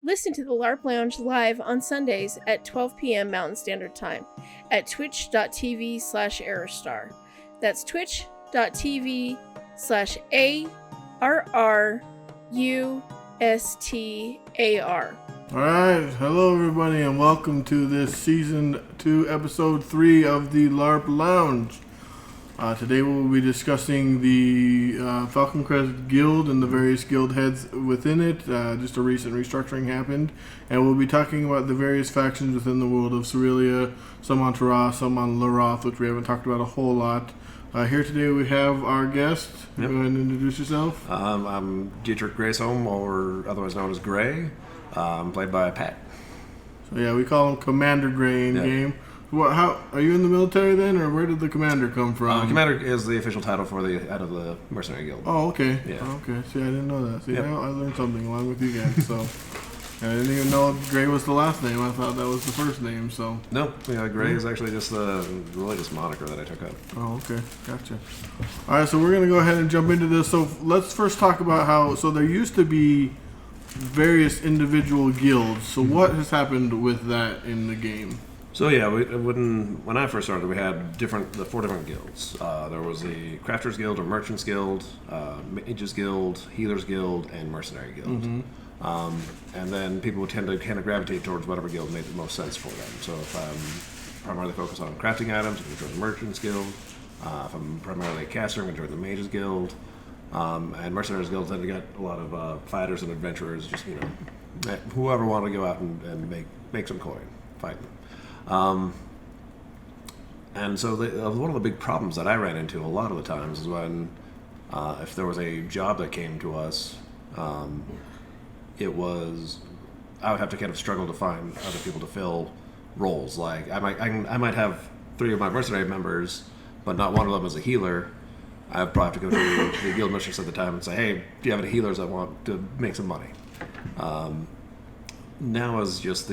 Listen to the LARP Lounge live on Sundays at 12 p.m. Mountain Standard Time at twitch.tv/Aerostar. That's twitch.tv/ARRUSTAR. Alright, hello everybody and welcome to this Season 2, Episode 3 of the LARP Lounge. Today we will be discussing the Falcon Crest Guild and the various guild heads within it. Just a recent restructuring happened. And we'll be talking about the various factions within the world of Cerelia, some on Tara, some on Laroth, which we haven't talked about a whole lot. Here today we have our guest. Yep. Go ahead and introduce yourself. I'm Dietrich Graysom, or otherwise known as Gray. I'm played by Pat. So yeah, we call him Commander Gray in game. How are you in the military then, or where did the commander come from? Commander is the official title for the head of the Mercenary Guild. Oh, okay. Yeah. Oh, okay. See, I didn't know that. See, Yep. now I learned something along with you guys. So I didn't even know Gray was the last name. I thought that was the first name. So No, Gray is actually just the latest moniker that I took up. oh, okay, gotcha. All right, so we're gonna go ahead and jump into this. So let's first talk about how. So there used to be various individual guilds. So what has happened with that in the game? So yeah, when I first started, we had the four different guilds. There was the Crafters Guild or Merchants Guild, Mages Guild, Healers Guild, and Mercenary Guild. And then people would tend to kind of gravitate towards whatever guild made the most sense for them. So if I'm primarily focused on crafting items, I'm going to join the Merchants Guild. If I'm primarily a caster, I'm going to join the Mages Guild. And Mercenaries Guild tend to get a lot of fighters and adventurers, just whoever wanted to go out and make some coin, fighting. And so one of the big problems that I ran into a lot of the times is when if there was a job that came to us, I would have to kind of struggle to find other people to fill roles. Like I might have 3 of my mercenary members, but not one of them is a healer. I'd probably have to go to the guild mistress at the time and say, hey, do you have any healers that want to make some money? Now is just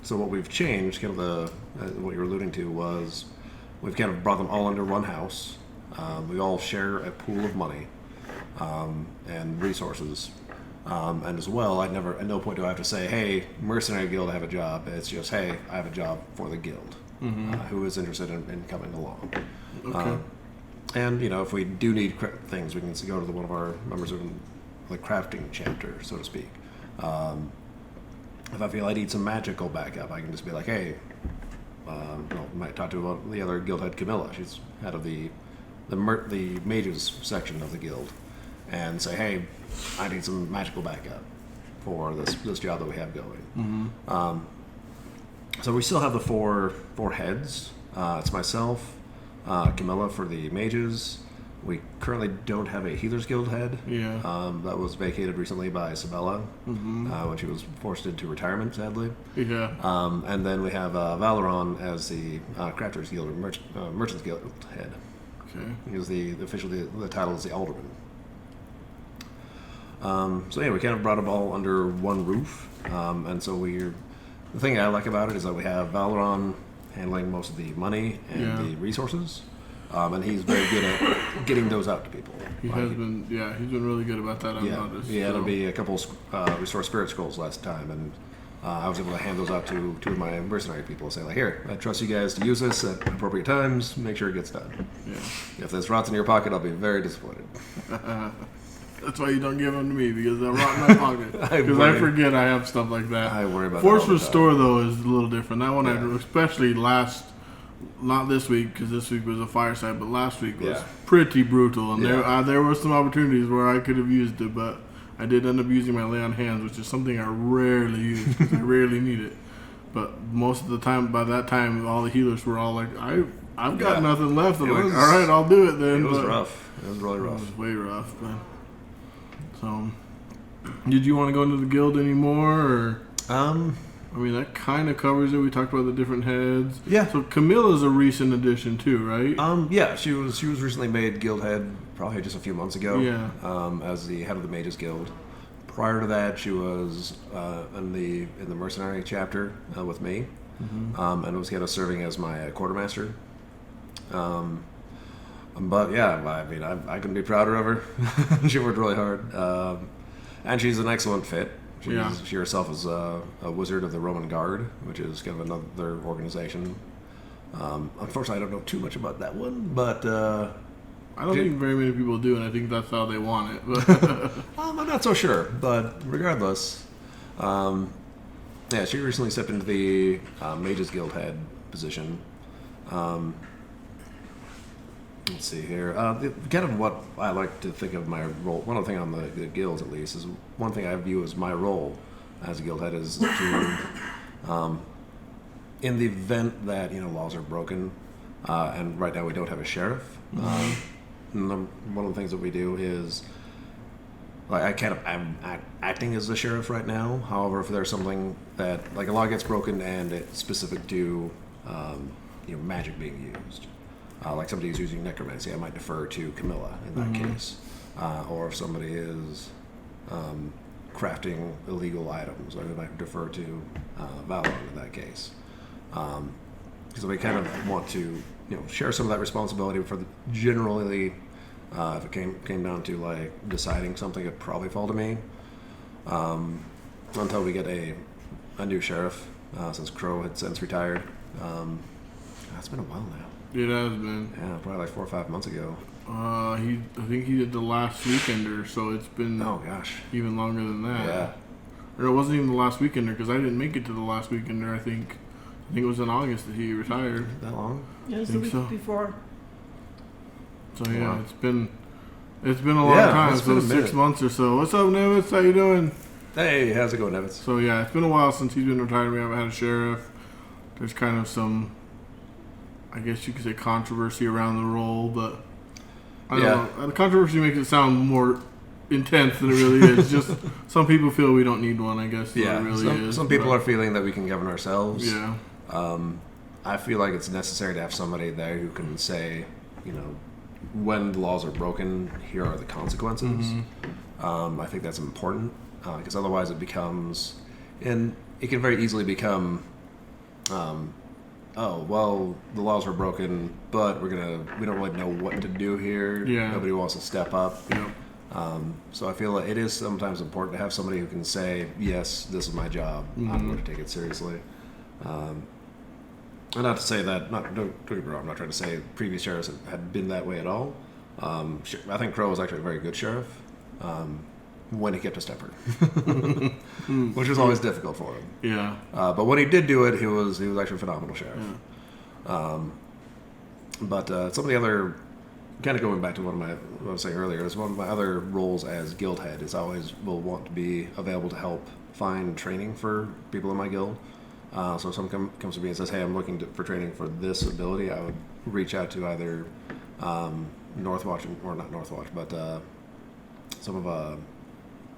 so what we've changed, kind of what you're alluding to, was we've kind of brought them all under one house. We all share a pool of money and resources. And as well, at no point do I have to say, hey, Mercenary Guild, I have a job. It's just, hey, I have a job for the guild. Who is interested in coming along. Okay. And, if we do need things, we can go to one of our members of the crafting chapter, so to speak. If I feel I need some magical backup, I can just be like, hey, I might talk to the other guild head, Camilla. She's head of the mages section of the guild, and say, hey, I need some magical backup for this job that we have going. So we still have the four heads. It's myself, Camilla for the mages. We currently don't have a Healers Guild head. Yeah. That was vacated recently by Isabella when she was forced into retirement, sadly. Yeah. And then we have Valeron as the Crafters Guild or Merchants Guild head. Okay. Because the title is the Alderman. So yeah, we kind of brought them all under one roof. And so the thing I like about it is that we have Valeron handling most of the money and the resources. And he's very good at getting those out to people. He's been really good about that, I've noticed. He had to be a couple Restore Spirit Scrolls last time, and I was able to hand those out to 2 of my mercenary people and say, like, here, I trust you guys to use this at appropriate times, make sure it gets done. Yeah. If this rots in your pocket, I'll be very disappointed. That's why you don't give them to me, because they'll rot in my pocket. Because I forget I have stuff like that. I worry about Force that all the Restore, though, is a little different. That one, especially not this week, because this week was a fireside, but last week was pretty brutal. And there were some opportunities where I could have used it, but I did end up using my Lay on Hands, which is something I rarely use, because I rarely need it. But most of the time, by that time, all the healers were all like, I've got nothing left. I'm like, all right, I'll do it then. It was rough. It was really rough. It was way rough. But, so, did you want to go into the guild anymore, or? I mean, that kind of covers it. We talked about the different heads. Yeah. So Camilla's a recent addition too, right? Yeah, she was recently made guild head probably just a few months ago. Yeah. As the head of the Mages Guild. Prior to that, she was in the mercenary chapter with me, and was kind of serving as my quartermaster. But yeah, I mean, I couldn't be prouder of her. She worked really hard, and she's an excellent fit. She herself is a wizard of the Roman Guard, which is kind of another organization. Unfortunately, I don't know too much about that one, but I don't think very many people do, and I think that's how they want it. But I'm not so sure. But regardless, she recently stepped into the Mages Guild head position. Let's see here. Kind of what I like to think of my role. One other thing on the guilds, at least, is one thing I view as my role as a guild head is to, in the event that laws are broken, and right now we don't have a sheriff. One of the things that we do is, like, I'm acting as the sheriff right now. However, if there's something that, like, a law gets broken and it's specific to, magic being used. Like somebody who's using necromancy, I might defer to Camilla in that case. Or if somebody is crafting illegal items, I might defer to Valor in that case. Because we kind of want to, share some of that responsibility for generally, if it came down to like deciding something, it'd probably fall to me. Until we get a new sheriff, since Crow had since retired. It's been a while now. it has been. Yeah, probably like 4 or 5 months ago. I think he did the last weekender, so it's been even longer than that. Yeah. Or it wasn't even the last weekender because I didn't make it to the last weekender. I think it was in August that he retired. That long? Yeah, it was the week before. So yeah, it's been a long time. So 6 months or so. What's up, Nevitz? How you doing? Hey, how's it going, Nevitz? So yeah, it's been a while since he's been retired. We haven't had a sheriff. There's kind of some, I guess you could say, controversy around the role, but I don't know. The controversy makes it sound more intense than it really is. Just some people feel we don't need one, I guess. Yeah, it really is. Some people are feeling that we can govern ourselves. Yeah. I feel like it's necessary to have somebody there who can say, when the laws are broken, here are the consequences. I think that's important because otherwise it becomes, and it can very easily become, oh, well, the laws were broken, but we don't really know what to do here. Yeah. Nobody wants to step up. Yep. So I feel like it is sometimes important to have somebody who can say, yes, this is my job. I'm going to take it seriously. And not to say that, don't get me wrong, I'm not trying to say previous sheriffs had been that way at all. I think Crow was actually a very good sheriff when he kept his temper, which was always difficult for him. Yeah. But when he did do it, he was actually a phenomenal sheriff. Yeah. But some of the other, kind of going back to what I was saying earlier, is one of my other roles as guild head is I always will want to be available to help find training for people in my guild. So if someone comes to me and says, hey, I'm looking for training for this ability, I would reach out to either Northwatch, or not Northwatch, but some of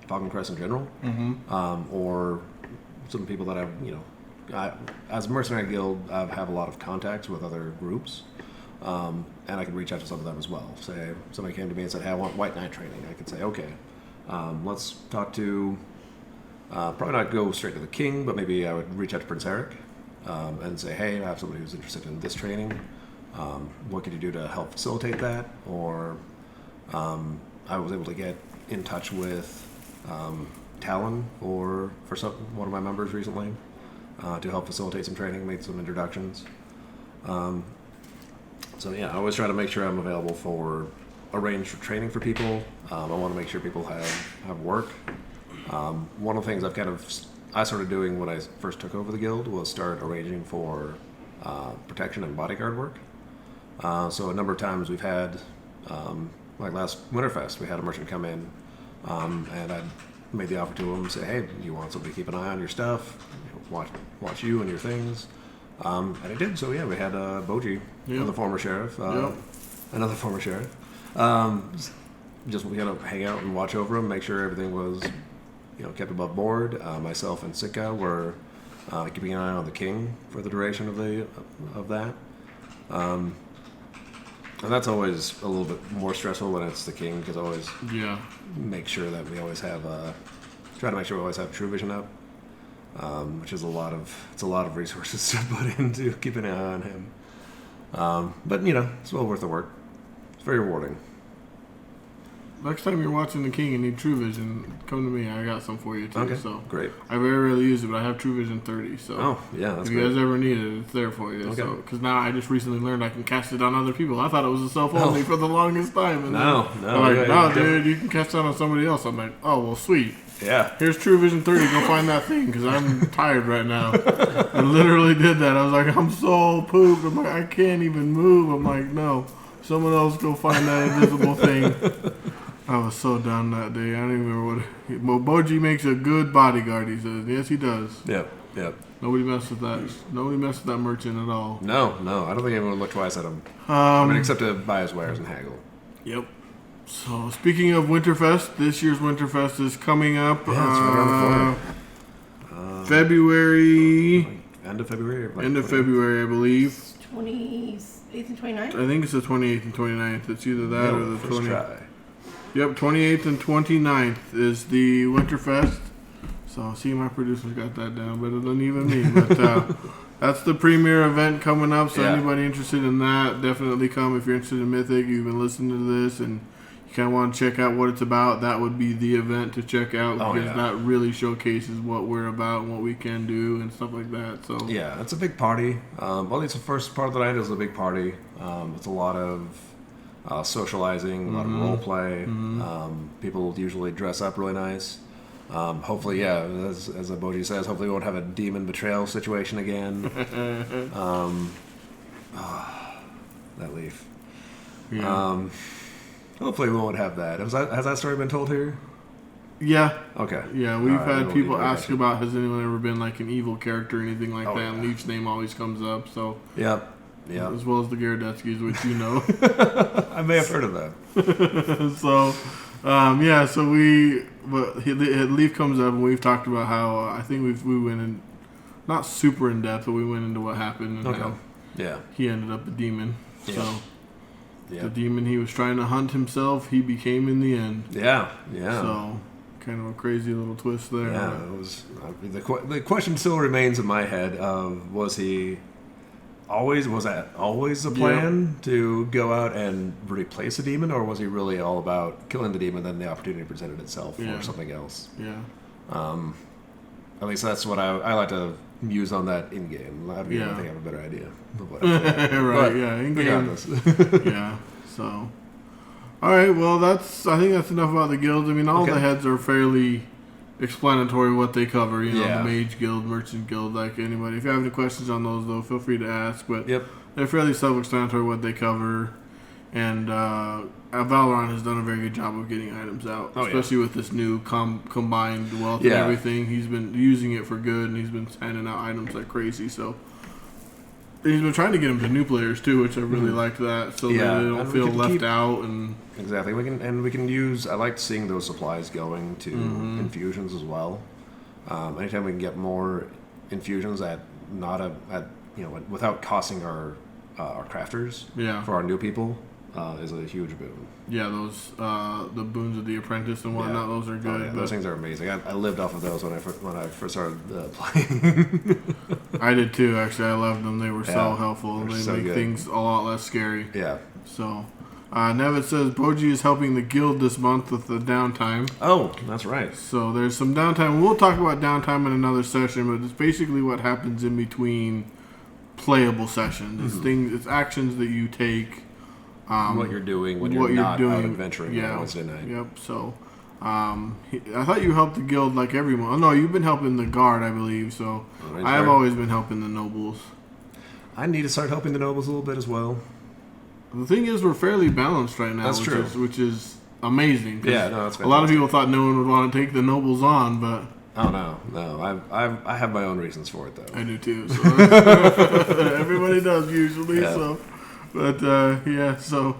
Falcon Crest in general, or some people that as a mercenary guild, I have a lot of contacts with other groups, and I could reach out to some of them as well. Say, if somebody came to me and said, hey, I want White Knight training, I could say, okay, let's talk to... probably not go straight to the king, but maybe I would reach out to Prince Eric and say, hey, I have somebody who's interested in this training. What could you do to help facilitate that? Or I was able to get in touch with Talon for one of my members recently to help facilitate some training, make some introductions. So yeah, I always try to make sure I'm available for arrange for training for people. I want to make sure people have work. One of the things I started doing when I first took over the guild was start arranging for protection and bodyguard work. So a number of times we've had, like last Winterfest, we had a merchant come in, and I made the offer to him, say, hey, you want somebody to keep an eye on your stuff, watch you and your things, and I did. So yeah, we had Boji, the former sheriff, another former sheriff. Just we kind of hang out and watch over him, make sure everything was kept above board. Myself and Sitka were keeping an eye on the king for the duration of that. And that's always a little bit more stressful when it's the king, because I always make sure that we always have try to make sure we always have True Vision up, which is a lot of resources to put into keeping an eye on him. But it's well worth the work. It's very rewarding. next time you're watching The King and need True Vision, come to me. I got some for you too. Okay, So great. I very rarely use it, but I have True Vision 30. So That's if you great. guys ever need it, it's there for you. Okay. So because now I just recently learned I can cast it on other people. I thought it was a self only for the longest time. And No. I'm like, no, dude, you can cast that on somebody else. I'm like, oh well, sweet. Yeah. Here's True Vision 30. Go find that thing because I'm tired right now. I literally did that. I was like, I'm so pooped. I'm like, I can't even move. I'm like, no. Someone else go find that invisible thing. I was so done that day. I don't even remember what. Boji makes a good bodyguard. He says, yes, he does. Yep. Nobody messed with that. Nobody messed with that merchant at all. No. I don't think anyone would look twice at him. I mean, except to buy his wares and haggle. Yep. So speaking of Winterfest, this year's Winterfest is coming up. Yeah, it's right around the corner. February. End of February. End of February, I believe. 28th and 29th? I think it's the 28th and 29th. It's either that or the 20th. Try. Yep, 28th and 29th is the Winterfest. So, see, my producers got that down better than even me. But that's the premier event coming up. So, anybody interested in that, definitely come. If you're interested in Mythic, you've been listening to this, and you kind of want to check out what it's about, that would be the event to check out because that really showcases what we're about and what we can do and stuff like that. So yeah, it's a big party. Well, it's the first part of the night is a big party. It's a lot of socializing, a lot of role play. People usually dress up really nice. Hopefully, as Aboji says, hopefully we won't have a demon betrayal situation again. That leaf. yeah. Hopefully we won't have that. Has that story been told here? Yeah. Okay. Yeah, we've All right, had we'll people leave it ask there. about has anyone ever been like an evil character or anything like Oh, that, yeah. and Leaf's name always comes up, so Yep. as well as the Gyaradoskis, which you know. I may have heard of that. So, but Leaf comes up and we've talked about how I think we went in, not super in depth, but we went into what happened and how Yeah. he ended up a demon. Yeah. So Yeah. the demon he was trying to hunt himself, he became in the end. Yeah. So kind of a crazy little twist there. Yeah, it was. The question still remains in my head of was that always the plan to go out and replace a demon, or was he really all about killing the demon, then the opportunity presented itself for something else? Yeah. At least that's what I like to muse on that in game. I think I have a better idea of what Right, yeah, in game. regardless. Yeah. So all right, well I think that's enough about the guilds. I mean all the heads are fairly explanatory what they cover, the Mage Guild, Merchant Guild, like anybody. If you have any questions on those though, feel free to ask. But they're fairly self-explanatory what they cover. And Valorant has done a very good job of getting items out, especially with this new combined wealth and everything. He's been using it for good, and he's been handing out items like crazy. So he's been trying to get them to new players too, which I really like that, so that they don't feel left out. And exactly, we can use. I like seeing those supplies going to infusions as well. Anytime we can get more infusions without costing our crafters for our new people. Is a huge boon. Yeah, those the boons of the apprentice and whatnot. Those are good. Those things are amazing. I lived off of those when I first started playing. I did too. Actually, I loved them. They were so helpful. They so make good. things a lot less scary. Yeah. So, Nevitt says Boji is helping the guild this month with the downtime. Oh, that's right. So there's some downtime. We'll talk about downtime in another session, but it's basically what happens in between playable sessions. It's actions that you take. What you're doing when you're not out adventuring on Wednesday night. Yep. So, I thought you helped the guild like everyone. Oh no, you've been helping the guard, I believe. So I have always been helping the nobles. I need to start helping the nobles a little bit as well. The thing is, we're fairly balanced right now. That's true. Which is amazing. Yeah, no, that's fantastic. A lot of people thought no one would want to take the nobles on, but oh no, I have my own reasons for it though. I do too. So everybody does usually. Yeah. So. But, so...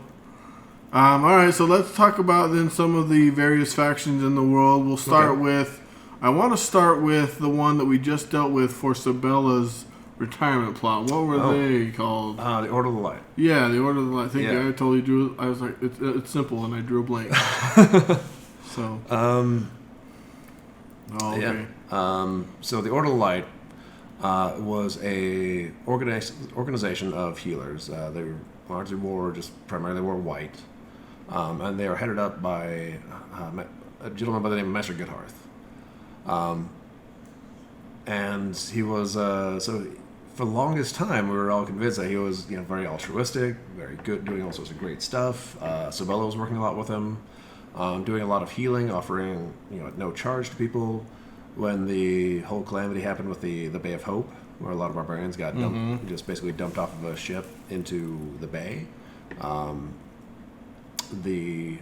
all right, so let's talk about then some of the various factions in the world. We'll start with... I want to start with the one that we just dealt with for Sabella's retirement plot. What were they called? The Order of the Light. Yeah, the Order of the Light. I think I totally drew... I was like, it's simple, and I drew a blank. So... okay. So the Order of the Light... was a organization of healers. They largely primarily wore white. and they are headed up by a gentleman by the name of Master Goodhearth. And he was so for the longest time we were all convinced that he was very altruistic, very good, doing all sorts of great stuff. Sabella was working a lot with him, doing a lot of healing, offering at no charge to people. When the whole calamity happened with the Bay of Hope, where a lot of barbarians got just basically dumped off of a ship into the bay, the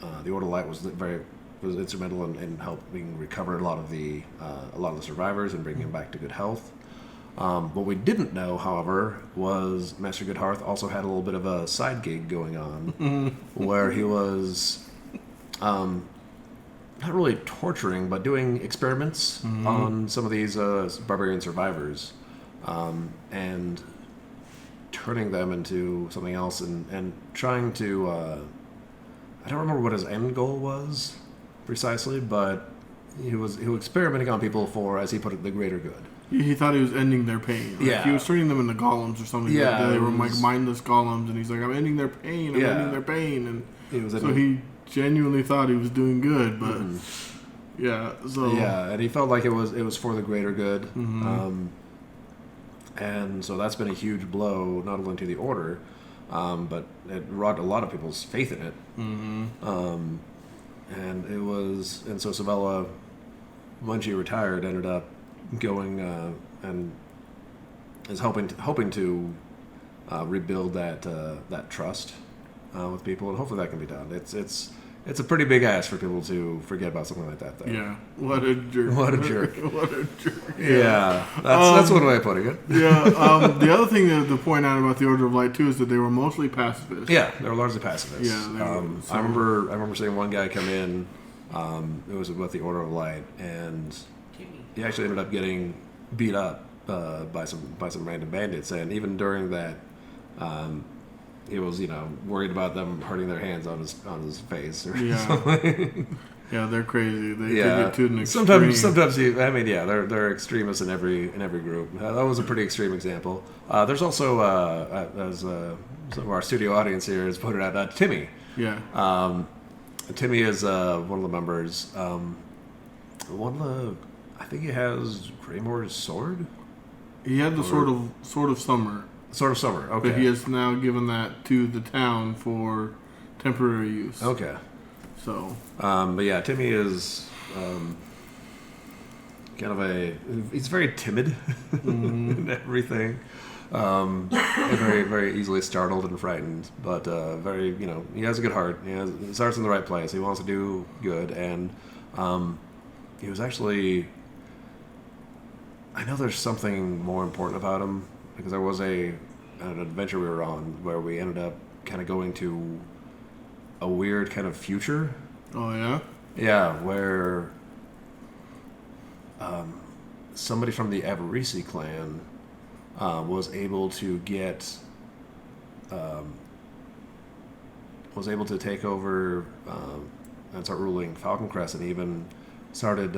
Order of Light was instrumental in helping recover a lot of the survivors and bringing them back to good health. What we didn't know, however, was Master Goodhearth also had a little bit of a side gig going on, where he was not really torturing, but doing experiments on some of these barbarian survivors, and turning them into something else, and trying to. I don't remember what his end goal was precisely, but he was experimenting on people for, as he put it, the greater good. He thought he was ending their pain. Yeah. He was turning them into golems or something. Yeah. They were like mindless golems, and he's like, I'm ending their pain, ending their pain. And he genuinely thought he was doing good, but and he felt like it was for the greater good. And so that's been a huge blow, not only to the Order, but it rocked a lot of people's faith in it. And so Sabella, when she retired, ended up going and is hoping to rebuild that trust with people, and hopefully that can be done. It's a pretty big ask for people to forget about something like that, though. Yeah, what a jerk. What a jerk. What a jerk. Yeah, that's one way of putting it. The other thing to point out about the Order of Light, too, is that they were mostly pacifists. Yeah, they were largely pacifists. Yeah, I remember seeing one guy come in, it was with the Order of Light, and he actually ended up getting beat up by some random bandits, and even during that, he was worried about them hurting their hands on his face or something. Yeah, they're crazy. They take it to an extreme. Sometimes they're extremists in every group. That was a pretty extreme example. There's also as some of our studio audience here has pointed out, Timmy. Yeah. Timmy is one of the members. I think he has Greymore's sword. He had the sword of summer. Sword of Summer, okay. But he has now given that to the town for temporary use. Okay. So. But yeah, Timmy is he's very timid in everything. Very, very easily startled and frightened, but very, he has a good heart. He starts in the right place. He wants to do good, and he was actually. I know there's something more important about him, because there was an adventure we were on where we ended up kind of going to a weird kind of future. Oh yeah. Yeah, where somebody from the Avarisi clan was able to take over and start ruling Falcon Crest, and even started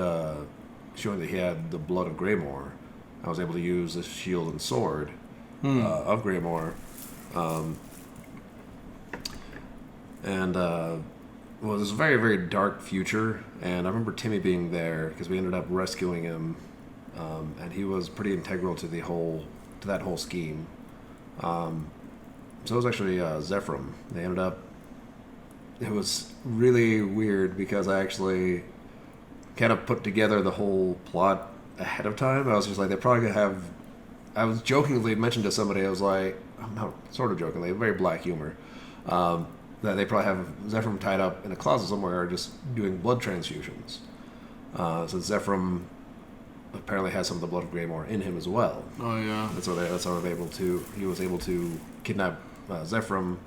showing that he had the blood of Greymore. I was able to use the shield and sword of Greymore, and well, it was a very, very dark future. And I remember Timmy being there because we ended up rescuing him, and he was pretty integral to that whole scheme. So it was actually Zephram. They ended up. It was really weird because I actually kind of put together the whole plot ahead of time. I was just like, they probably could have. I was jokingly mentioned to somebody. I was like, not sort of jokingly, very black humor, that they probably have Zephram tied up in a closet somewhere, just doing blood transfusions. So Zephram apparently has some of the blood of Greymore in him as well. Oh yeah. That's how he was able to kidnap Zephram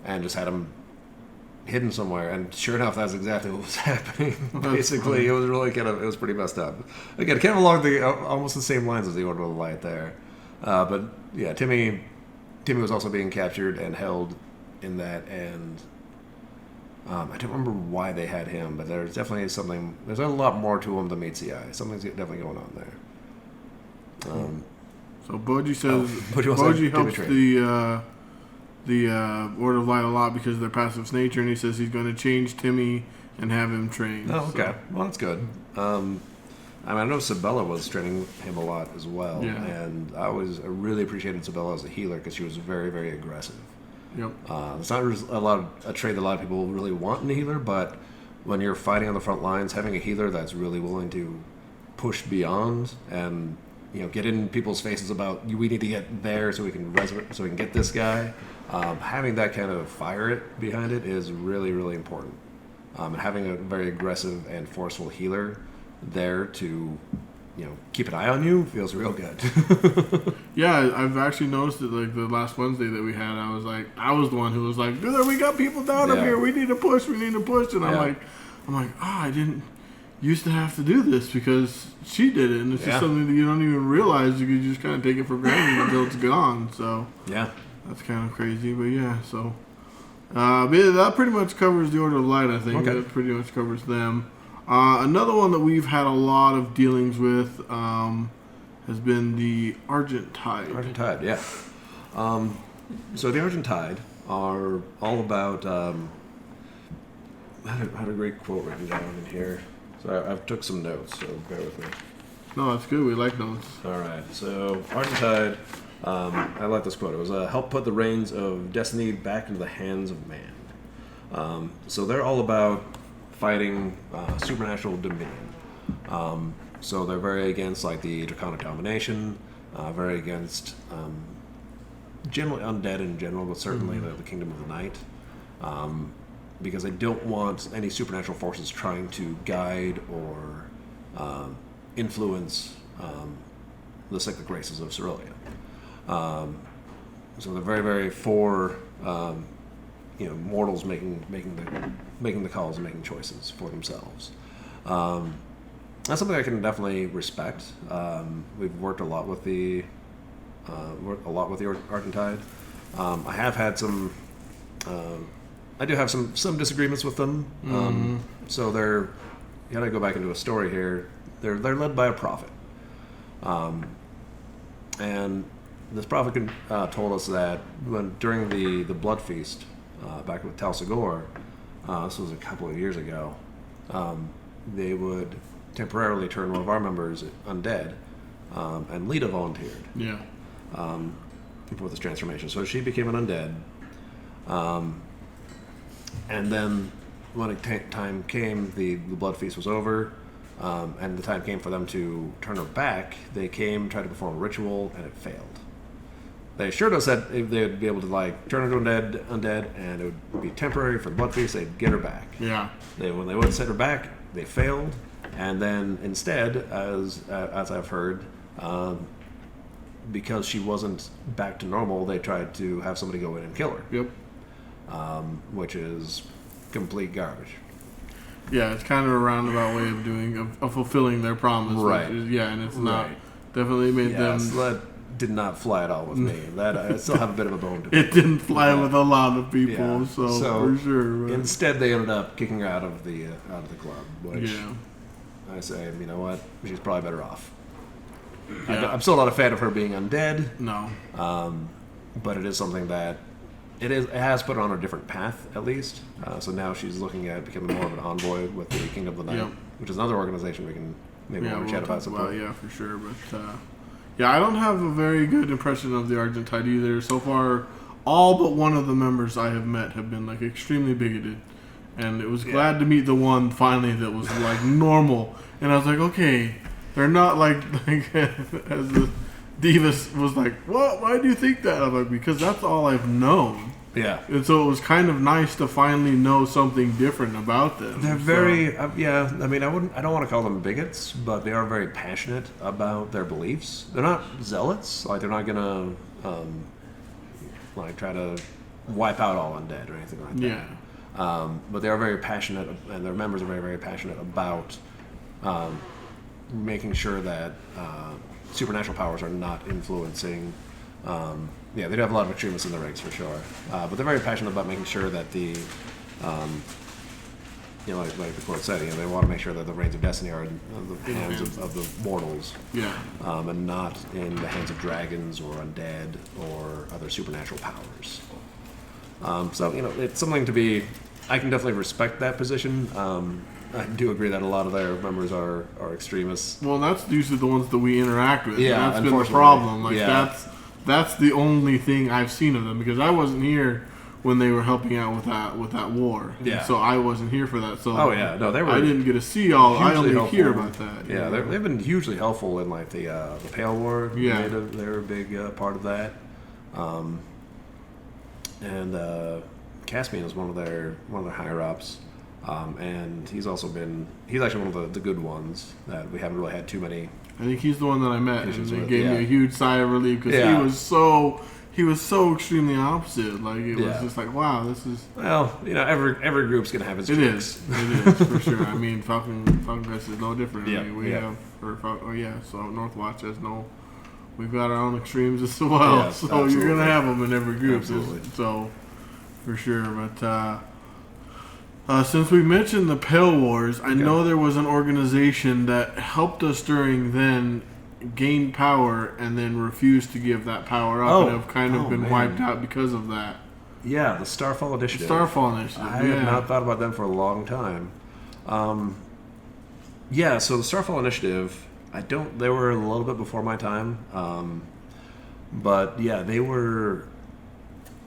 and just had him hidden somewhere, and sure enough, that's exactly what was happening. Basically, it was really it was pretty messed up. Again, kind of along almost the same lines as the Order of the Light there. But yeah, Timmy was also being captured and held in that, and I don't remember why they had him, but there's definitely something. There's a lot more to him than meets the eye. Something's definitely going on there. So Boji says Boji helps the Order of Light a lot because of their passive nature, and he says he's going to change Timmy and have him trained. Oh, okay. So. Well, that's good. I know Sabella was training him a lot as well, and I really appreciated Sabella as a healer because she was very, very aggressive. Yep. It's not a trait that a lot of people really want in a healer, but when you're fighting on the front lines, having a healer that's really willing to push beyond and get in people's faces about we need to get there so we can get this guy. Having that kind of fire behind it is really, really important. And having a very aggressive and forceful healer there to keep an eye on you feels real good. Yeah, I've actually noticed it. Like the last Wednesday that we had, I was the one who was like, "Dude, we got people down up here. We need to push. And I'm like, I didn't used to have to do this because she did it, and it's just something that you don't even realize. You just kind of take it for granted until it's gone. So yeah, that's kind of crazy. But yeah, so that pretty much covers the Order of Light. I think that pretty much covers them. Another one that we've had a lot of dealings with has been the Argent Tide. Argent Tide, yeah. So the Argent Tide are all about. I had a great quote written down in here. So I took some notes, so bear with me. No, that's good. We like notes. All right. So Argent Tide, I like this quote. It was, help put the reins of destiny back into the hands of man. So they're all about fighting supernatural dominion. So they're very against the Draconic domination, very against generally undead in general, but certainly the Kingdom of the Night. Because they don't want any supernatural forces trying to guide or influence the cyclic races of Cerulean. So they're very, very for mortals making the calls and making choices for themselves. That's something I can definitely respect. We've worked a lot with the Argent Tide. I have had some. I do have some disagreements with them. So you gotta go back into a story here. They're led by a prophet, and this prophet told us that during the blood feast back with Tal Segor, this was a couple of years ago, they would temporarily turn one of our members undead, and Lita volunteered. Yeah. For this transformation, so she became an undead. And then when time came, the blood feast was over, and the time came for them to turn her back. They came, tried to perform a ritual, and it failed. They assured us that they'd be able to turn her to undead, and it would be temporary for the blood feast. They'd get her back. Yeah. When they would set her back, they failed, and then instead, as I've heard, because she wasn't back to normal, they tried to have somebody go in and kill her. Yep. Which is complete garbage. Yeah, it's kind of a roundabout way of fulfilling their promise. Right. And it's not definitely made them. So that did not fly at all with me. That I still have a bit of a bone to pick. It didn't fly with a lot of people, Yeah. so for sure. But Instead, they ended up kicking her out of the club. Which yeah. I say, you know what? She's probably better off. Yeah. I'm still not a fan of her being undead. No. But it is something that it has put her on a different path, at least. So now she's looking at becoming more of an envoy with the Kingdom of the Night, which is another organization we can maybe we'll chat about some point. Yeah, for sure. But I don't have a very good impression of the Argent Tide either. So far, all but one of the members I have met have been extremely bigoted, and it was glad to meet the one finally that was normal. And I was like, okay, they're not as the Divas was like, what? Why do you think that? I'm like, because that's all I've known. Yeah. And so it was kind of nice to finally know something different about them. They're very, I mean, I don't want to call them bigots, but they are very passionate about their beliefs. They're not zealots. They're not going to, try to wipe out all undead or anything like that. Yeah. But they are very passionate, and their members are very, very passionate about making sure that supernatural powers are not influencing. They do have a lot of extremists in the ranks for sure, but they're very passionate about making sure that the, like the quote said, they want to make sure that the reins of destiny are in the hands of the mortals, and not in the hands of dragons or undead or other supernatural powers. So it's something to be. I can definitely respect that position. I do agree that a lot of their members are extremists. Well, that's usually the ones that we interact with. Yeah, That's been the problem. That's the only thing I've seen of them, because I wasn't here when they were helping out with that war. Yeah. So I wasn't here for that. So they were. I didn't get to see all. I only helpful. hear about that. Yeah, they've been hugely helpful in like the Pale War. Yeah, they're a big part of that. And Caspian is one of their higher ups. And he's actually one of the good ones that we haven't really had too many. I think he's the one that I met, and it gave me yeah. a huge sigh of relief, because he was so extremely opposite. Like it was just like, wow, this is. Well, every group's gonna have its. It tricks. is for sure. I mean, Falcon Crest is no different. Yeah, I mean, we have so Northwatch has no. We've got our own extremes as well, Yeah, so absolutely. you're gonna have them in every group. Absolutely. So, for sure, but. Since we mentioned the Pale Wars, I know there was an organization that helped us during then gain power and then refused to give that power up, and have kind of been wiped out because of that. Yeah, the Starfall Initiative. Starfall Initiative. I have not thought about them for a long time. So the Starfall Initiative, they were a little bit before my time. But yeah, they were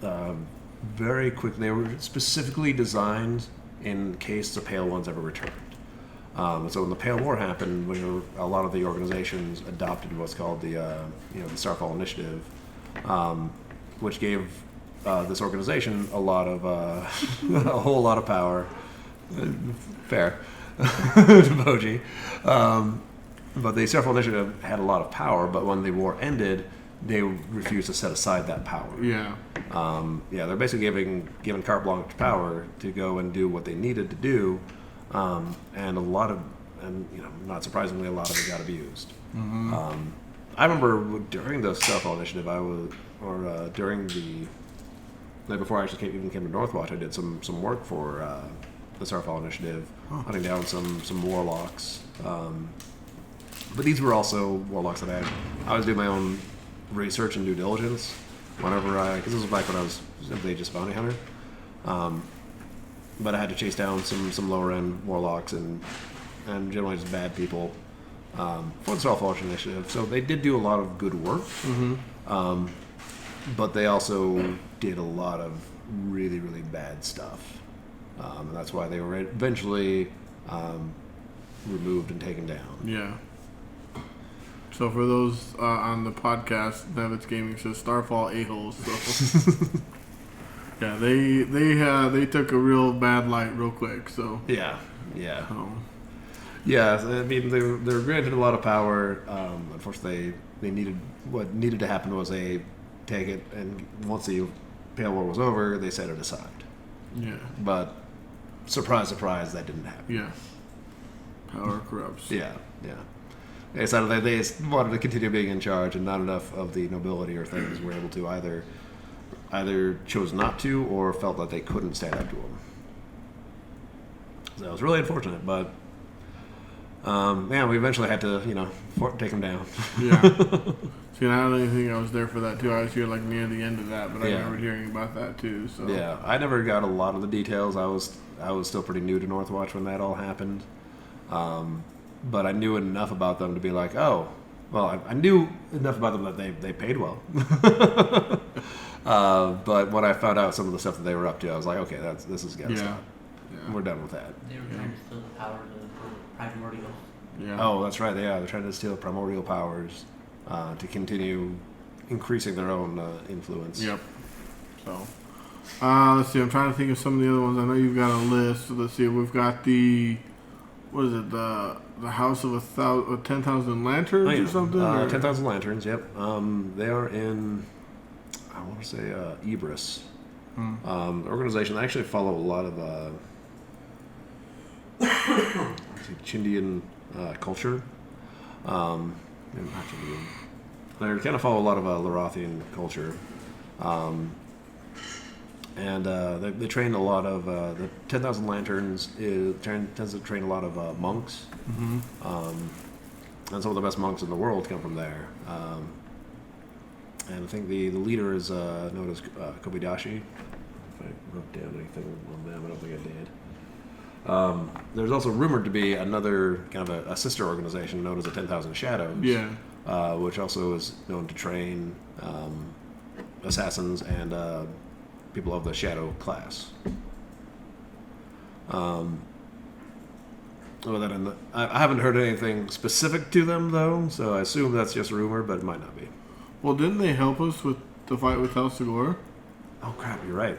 very quick. They were specifically designed in case the Pale Ones ever returned. So when the Pale War happened, a lot of the organizations adopted what's called the Starfall Initiative, which gave this organization a lot of a whole lot of power. Fair, to Boji. But the Starfall Initiative had a lot of power. But when the war ended, they refused to set aside that power. Yeah. They're basically giving carte blanche power to go and do what they needed to do, and not surprisingly, a lot of it got abused. Mm-hmm. I remember during the Starfall Initiative, during before I actually even came to Northwatch, I did some work for the Starfall Initiative, hunting down some warlocks. But these were also warlocks that I was doing my own research and due diligence because this was back when I was simply just bounty hunter. But I had to chase down some lower end warlocks and generally just bad people for the Starfall Initiative. So they did do a lot of good work, but they also did a lot of really, really bad stuff. And that's why they were eventually removed and taken down. Yeah. So for those on the podcast, Nevitz Gaming says Starfall a-holes. So yeah, they took a real bad light real quick. So yeah. Yeah, I mean they were granted a lot of power. Unfortunately, what needed to happen was they take it, and once the Pale War was over, they set it aside. Yeah. But surprise, surprise, that didn't happen. Yeah. Power corrupts. Yeah. They decided that they wanted to continue being in charge, and not enough of the nobility or things were able to either chose not to or felt that they couldn't stand up to them. So it was really unfortunate, but we eventually had to take them down. Yeah. See, I don't even think I was there for that too. I was here like near the end of that, but I remember hearing about that too. So yeah, I never got a lot of the details. I was still pretty new to Northwatch when that all happened. But I knew enough about them to be like, I knew enough about them that they paid well. But when I found out some of the stuff that they were up to, I was like, okay, this is gotta stop. Yeah. We're done with that. They were trying to steal the power of the primordials. Yeah. Oh, that's right. They're trying to steal primordial powers to continue increasing their own influence. Yep. So, let's see. I'm trying to think of some of the other ones. I know you've got a list. So let's see. We've got the House of 10,000 Lanterns or something? 10,000 Lanterns. Yep. They are in, I want to say, Ibris. The organization. They actually follow a lot of Chindian culture. They kind of follow a lot of Larathian culture. And they train a lot of the 10,000 Lanterns tends to train a lot of monks, and some of the best monks in the world come from there. And I think the leader is known as Kobidashi. if I wrote down anything on them. I don't think I did. There's also rumored to be another kind of a sister organization known as the 10,000 Shadows. Yeah. Which also is known to train assassins and people of the Shadow class. I haven't heard anything specific to them, though, so I assume that's just rumor, but it might not be. Well, didn't they help us with the fight with Tal Segura? Oh, crap, you're right.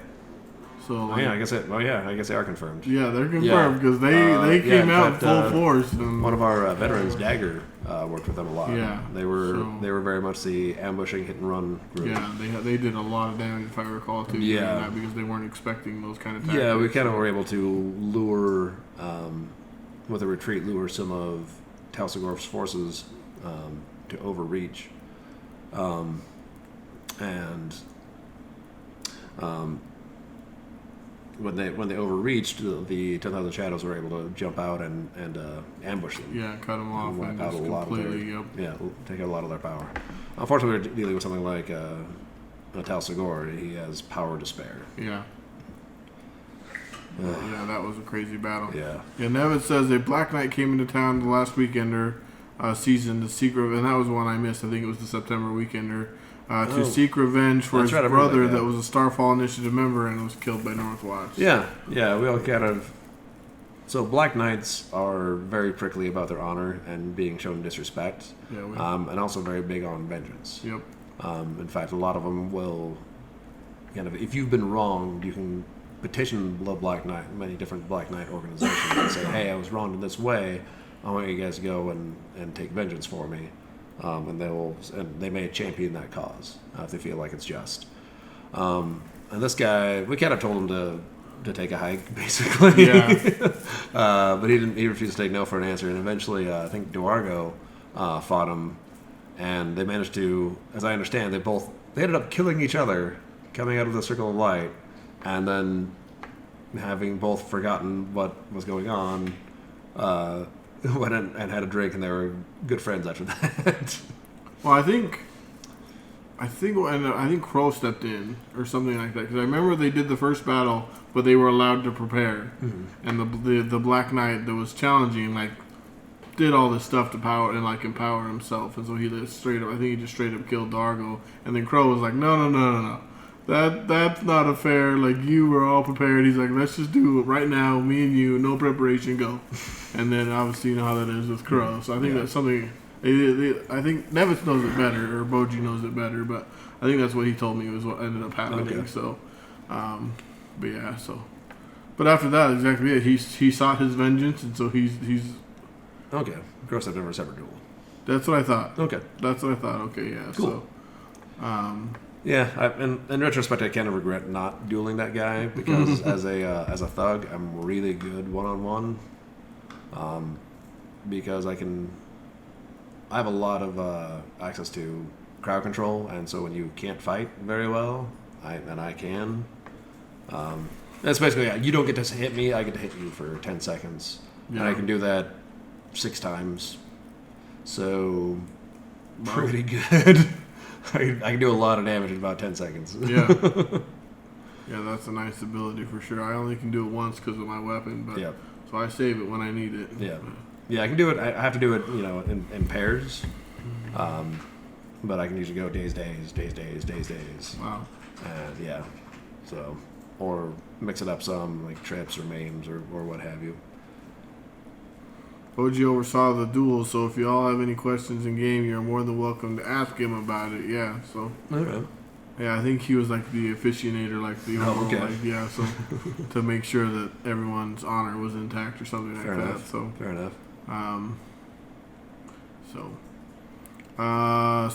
So, I guess they are confirmed. Yeah, they're confirmed because they came out full force. And one of our veterans, Dagger, worked with them a lot. Yeah, they were very much the ambushing hit and run group. Yeah, they did a lot of damage, if I recall, too. Yeah, that because they weren't expecting those kind of tactics. Yeah, we kind of were able to lure, with a retreat, lure some of Tal Segura's forces to overreach, when they overreached, the 10,000 Shadows were able to jump out and ambush them. Yeah, cut them off and out just a lot of their, take out a lot of their power. Unfortunately, we're dealing with something like Tal Segura. He has power to spare. Yeah. Yeah, that was a crazy battle. Yeah. Yeah, Nevin says a Black Knight came into town the last weekender season to seek revenge, and that was one I missed. I think it was the September weekender. To seek revenge for his brother that was a Starfall Initiative member and was killed by Northwatch. Yeah, we all kind of... So Black Knights are very prickly about their honor and being shown disrespect, and also very big on vengeance. Yep. In fact, a lot of them will kind of... If you've been wronged, you can petition many different Black Knight organizations and say, hey, I was wronged in this way. I want you guys to go and take vengeance for me. And they may champion that cause if they feel like it's just. And this guy, we kind of told him to take a hike, basically. Yeah. But he refused to take no for an answer. And eventually, I think Duargo fought him, and they managed to, as I understand, they ended up killing each other, coming out of the circle of light, and then having both forgotten what was going on. Went and had a drink, and they were good friends after that. Well, I think Crow stepped in or something like that, because I remember they did the first battle, but they were allowed to prepare, and the Black Knight that was challenging did all this stuff to empower himself, and so he just straight up killed Dargo, and then Crow was like, no. That's not a fair. You were all prepared. He's like, let's just do it right now. Me and you, no preparation, go. And then obviously you know how that is with Crow. So I think that's something. I think Nevis knows it better, or Boji knows it better. But I think that's what he told me was what ended up happening. Okay. So, but yeah. So, but after that, exactly it. He sought his vengeance, and so he's. Okay. Gross, I've never severed duel. That's what I thought. Okay. That's what I thought. Okay. Yeah. Cool. So. Yeah, in retrospect, I kind of regret not dueling that guy because as a thug, I'm really good one-on-one. Because I have a lot of access to crowd control, and so when you can't fight very well, I can. That's basically you don't get to hit me; I get to hit you for 10 seconds, and I can do that 6 times. So pretty good. I can do a lot of damage in about 10 seconds. Yeah. Yeah, that's a nice ability for sure. I only can do it once because of my weapon, but so I save it when I need it. Yeah. Yeah, I can do it. I have to do it, in pairs. But I can usually go days. Wow. And so, or mix it up some, like trips or maims or what have you. OG oversaw the duel, so if you all have any questions in game, you're more than welcome to ask him about it. Yeah, so. Okay. Yeah, I think he was the officiator, okay. So to make sure that everyone's honor was intact or something like that. So fair enough.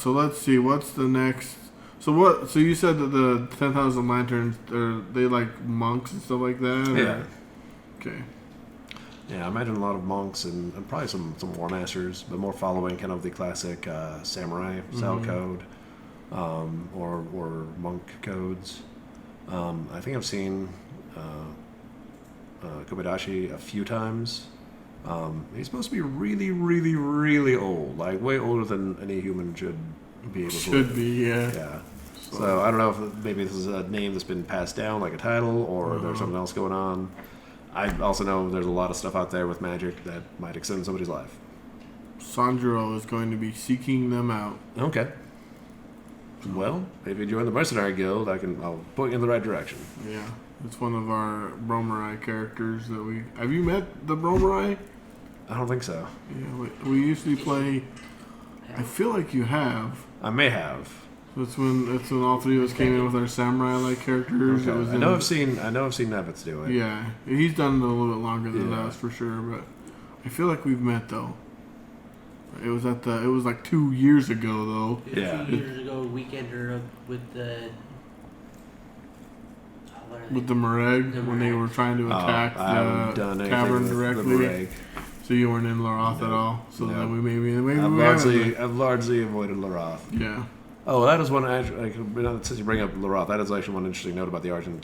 So let's see. What's the next? So you said that the 10,000 Lanterns are they monks and stuff like that? Yeah. Okay. Yeah, I imagine a lot of monks and probably some war masters, but more following kind of the classic samurai style code or monk codes. I think I've seen Kobayashi a few times. He's supposed to be really, really, really old, way older than any human should be able to. Should be, yeah. Yeah. So I don't know if maybe this is a name that's been passed down like a title, or there's something else going on. I also know there's a lot of stuff out there with magic that might extend somebody's life. Sanjuro is going to be seeking them out. Okay. Well, if you join the Mercenary Guild, I'll point you in the right direction. Yeah, it's one of our Bromerai characters that we... Have you met the Bromerai? I don't think so. Yeah, we usually play... I feel like you have. I may have. That's when all three of us came in with our samurai-like characters. Okay. I know I've seen Nevitz do it. Yeah, he's done it a little bit longer than Yeah. us for sure, but I feel like we've met though. It was like 2 years ago though. Yeah. 2 years ago, weekender with the. What are they? With the Mareg, The when they Mareg. were trying to attack I haven't done the anything tavern with the directly. Mareg. So you weren't in Laroth at No. all. So No. then we maybe I've largely avoided Laroth. yeah. Oh, that is one. Since you bring up Laroth, that is actually one interesting note about the Argent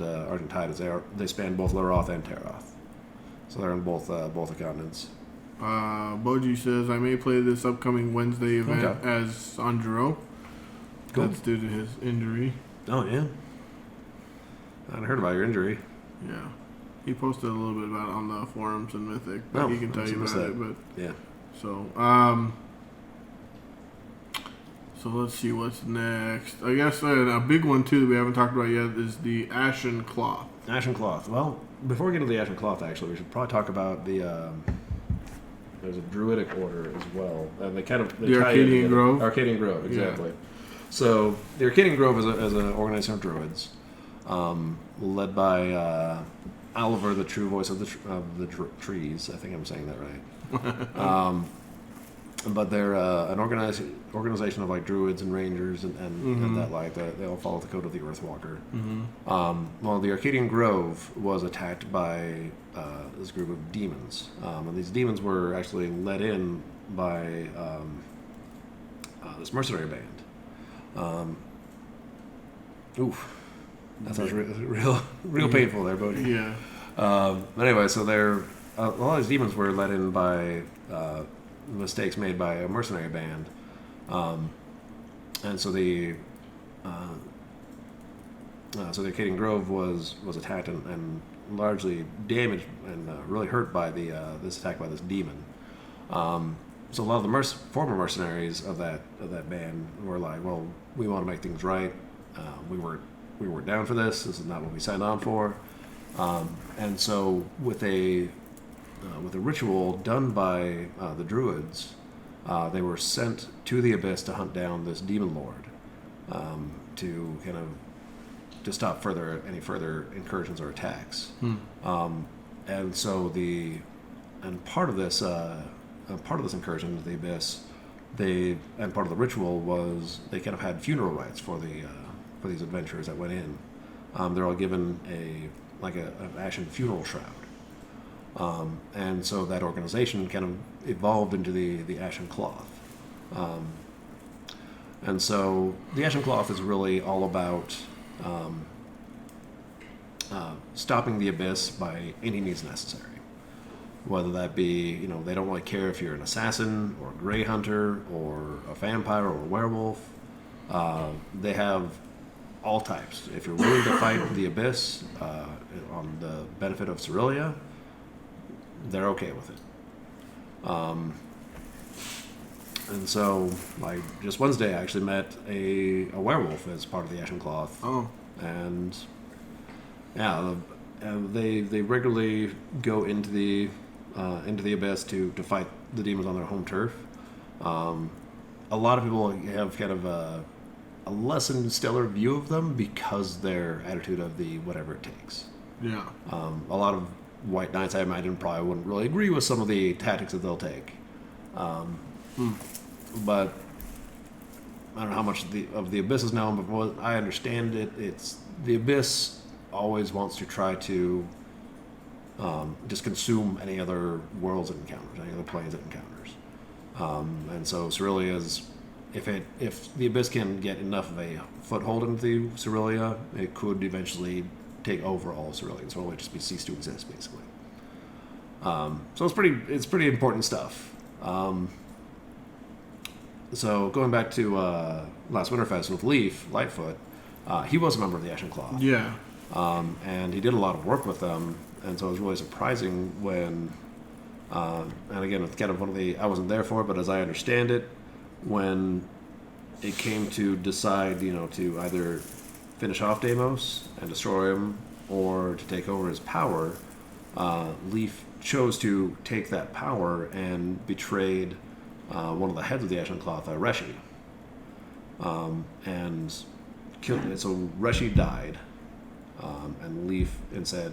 Tide is they span both Laroth and Teroth, so they're in both the continents. Boji says I may play this upcoming Wednesday event Okay. as Sanjuro. Cool. That's due to his injury. Oh yeah, I hadn't heard about your injury. Yeah. He posted a little bit about it on the forums and Mythic, but Oh, he can tell you missed about that. it. But Yeah. so let's see what's next. I guess a big one too that we haven't talked about yet is the Ashen Cloth. Ashen Cloth. Well, before we get into the Ashen Cloth, actually, we should probably talk about the. There's a Druidic order as well, and they The tie in Arcadian together. Grove? Arcadian Grove, exactly. So the Arcadian Grove is an organization of druids, led by Oliver, the true voice of the trees. I think I'm saying that right. But they're an organization of like druids and rangers and that like they all follow the code of the Earthwalker. Well, the Arcadian Grove was attacked by this group of demons, and these demons were actually led in by this mercenary band. Oof, that sounds real painful there, Bodhi. Yeah. Anyway, so they're a lot of these demons were led in by mistakes made by a mercenary band, and so the Arcadian Grove was attacked and largely damaged and really hurt by this attack by this demon. So a lot of the former mercenaries of that band were like, well, we want to make things right. We weren't down for this. This is not what we signed on for. And so with a ritual done by the druids, they were sent to the abyss to hunt down this demon lord, to kind of to stop any further incursions or attacks. And so part of this incursion into the abyss, and part of the ritual was they kind of had funeral rites for these adventurers that went in. They're all given an ashen funeral shroud. And so that organization kind of evolved into the Ashen Cloth. And so the Ashen Cloth is really all about stopping the abyss by any means necessary. Whether that be, they don't really care if you're an assassin or a grey hunter or a vampire or a werewolf. They have all types. If you're willing to fight the abyss on the benefit of Cerelia, they're okay with it. And so, just Wednesday, I actually met a werewolf as part of the Ashen Cloth. Oh. And yeah, they regularly go into the abyss to fight the demons on their home turf. A lot of people have kind of a less than stellar view of them because their attitude of the whatever it takes. Yeah. A lot of White Knights, I imagine, probably wouldn't really agree with some of the tactics that they'll take. But I don't know how much of the Abyss is known, but what I understand it's the Abyss always wants to try to just consume any other worlds it encounters, any other planes it encounters. And so Cerelia is, if the Abyss can get enough of a foothold into Cerelia, it could eventually take over all Cerelia, so it would just cease to exist, basically. So it's pretty important stuff. So going back to last Winterfest with Lightfoot, he was a member of the Ashen Cloth. Yeah. And he did a lot of work with them, and so it was really surprising when, and again, it's kind of one of the, I wasn't there for it, but as I understand it, when it came to decide, to either finish off Deimos and destroy him, or to take over his power, Leaf chose to take that power and betrayed one of the heads of the Ashen Cloth, Reshi. And killed it. So Reshi died, and Leaf instead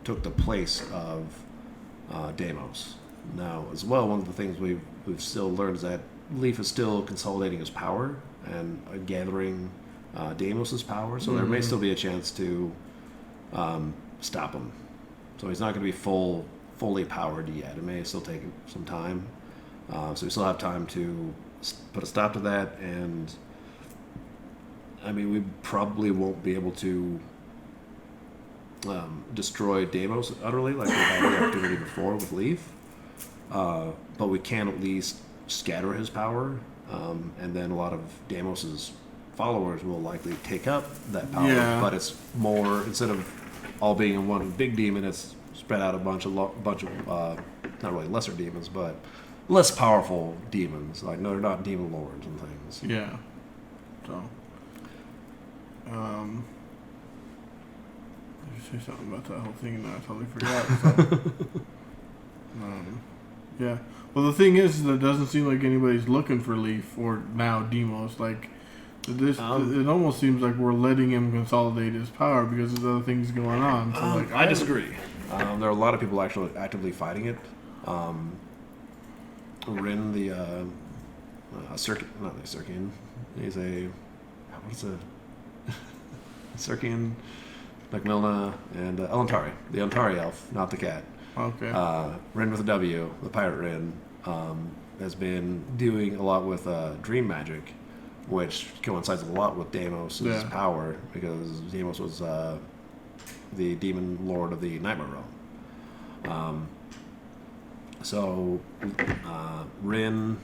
took the place of Deimos. Now, as well, one of the things we've still learned is that Leaf is still consolidating his power and gathering Deimos' power, so there may still be a chance to stop him. So he's not going to be fully powered yet. It may still take some time. So we still have time to put a stop to that, and I mean, we probably won't be able to destroy Deimos utterly like we had the opportunity before with Leaf, but we can at least scatter his power, and then a lot of Deimos' followers will likely take up that power, but it's more, instead of all being in one big demon, it's spread out a bunch of not really lesser demons, but less powerful demons. Like, no, they're not demon lords and things. Yeah. So, did you say something about that whole thing and I totally forgot? So. Yeah. Well, the thing is that it doesn't seem like anybody's looking for Leaf or now Deimos. Like, this, it almost seems like we're letting him consolidate his power because there's other things going on. So, I disagree. There are a lot of people actually actively fighting it. Rin, the not the Circean. He's a Circean, Macmilna, and Elantari, the Elantari elf, not the cat. Okay. Rin with a W, the pirate Rin, has been doing a lot with dream magic, which coincides a lot with Deimos' power, because Deimos was the demon lord of the Nightmare Realm. So Rin,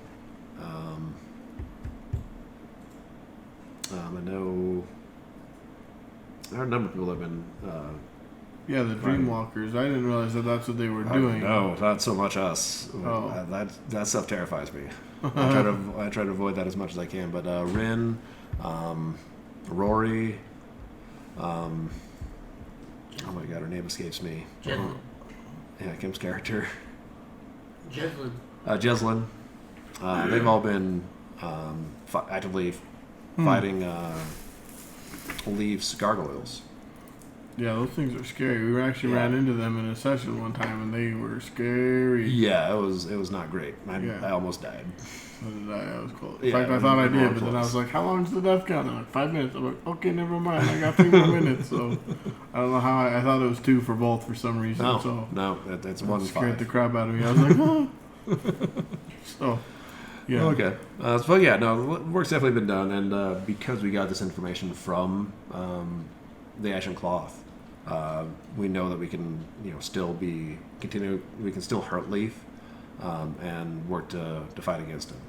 I know there are a number of people that have been yeah, the Dreamwalkers. I didn't realize that that's what they were doing. No, not so much us. Oh. That stuff terrifies me. I try to avoid that as much as I can. But Rin, Rory, oh my god, her name escapes me. Jeslyn. Yeah, Kim's character. Jeslyn. Jeslyn. They've all been actively fighting Leaf's gargoyles. Yeah, those things are scary. We actually ran into them in a session one time, and they were scary. Yeah, it was not great. I almost died. So did I. I was close. In fact, I thought I did, but then I was like, how long is the death count? They're like, 5 minutes. I'm like, okay, never mind. I got 3 more minutes. So I don't know how I thought it was 2 for both for some reason. No, it's 1 scared 5. the crap out of me. I was like, oh. So, yeah. Okay. So yeah, no, work's definitely been done, and because we got this information from the Ashen Cloth, we know that we can, still continue. We can still hurt Leaf, and work to fight against him.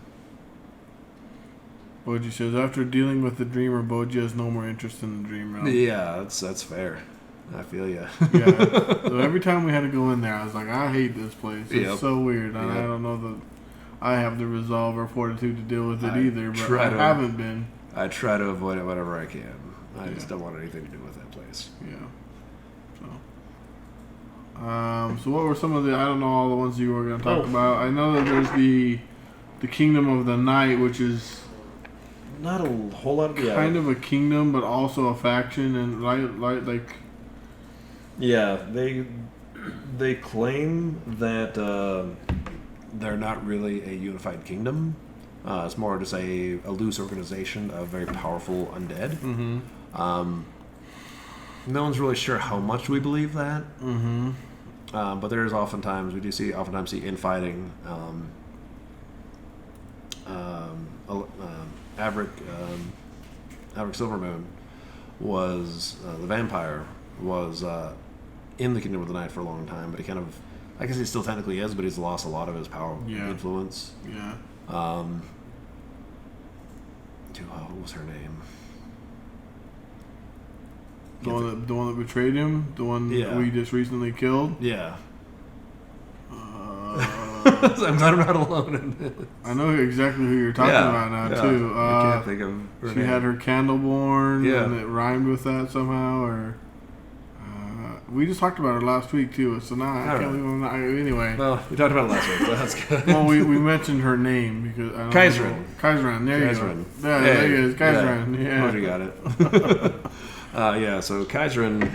Boji says, after dealing with the Dreamer, Boji has no more interest in the Dream Realm. Yeah, that's fair. I feel you. Yeah. So every time we had to go in there, I was like, I hate this place. It's so weird. And I don't know that I have the resolve or fortitude to deal with it either, but I haven't been. I try to avoid it whenever I can. I just don't want anything to do with that place. Yeah. So what were some of the, I don't know all the ones you were going to talk about. I know that there's the Kingdom of the Night, which is not a whole lot of kind of a kingdom, but also a faction, and like yeah, they claim that they're not really a unified kingdom. It's more just a loose organization of very powerful undead. Mm-hmm. No one's really sure how much we believe that. Mm-hmm. But there is oftentimes see infighting. Averick Silvermoon was the vampire was in the Kingdom of the Night for a long time, but he kind of, I guess he still technically is, but he's lost a lot of his power and influence. Yeah. What was her name? The one that betrayed him? The one that we just recently killed? Yeah. I'm glad I'm not alone in this. I know exactly who you're talking about now, too. I can't think of her She name. had her candle born, and it rhymed with that somehow, or... we just talked about her last week, too, so now I can't believe I'm not... Anyway. Well, we talked about it last week, so that's good. Well, we mentioned her name, because... Kaiserin. Kaiserin, there you go. Yeah, there you go. Kaiserin, yeah. Oh, you got it. So Kaiserin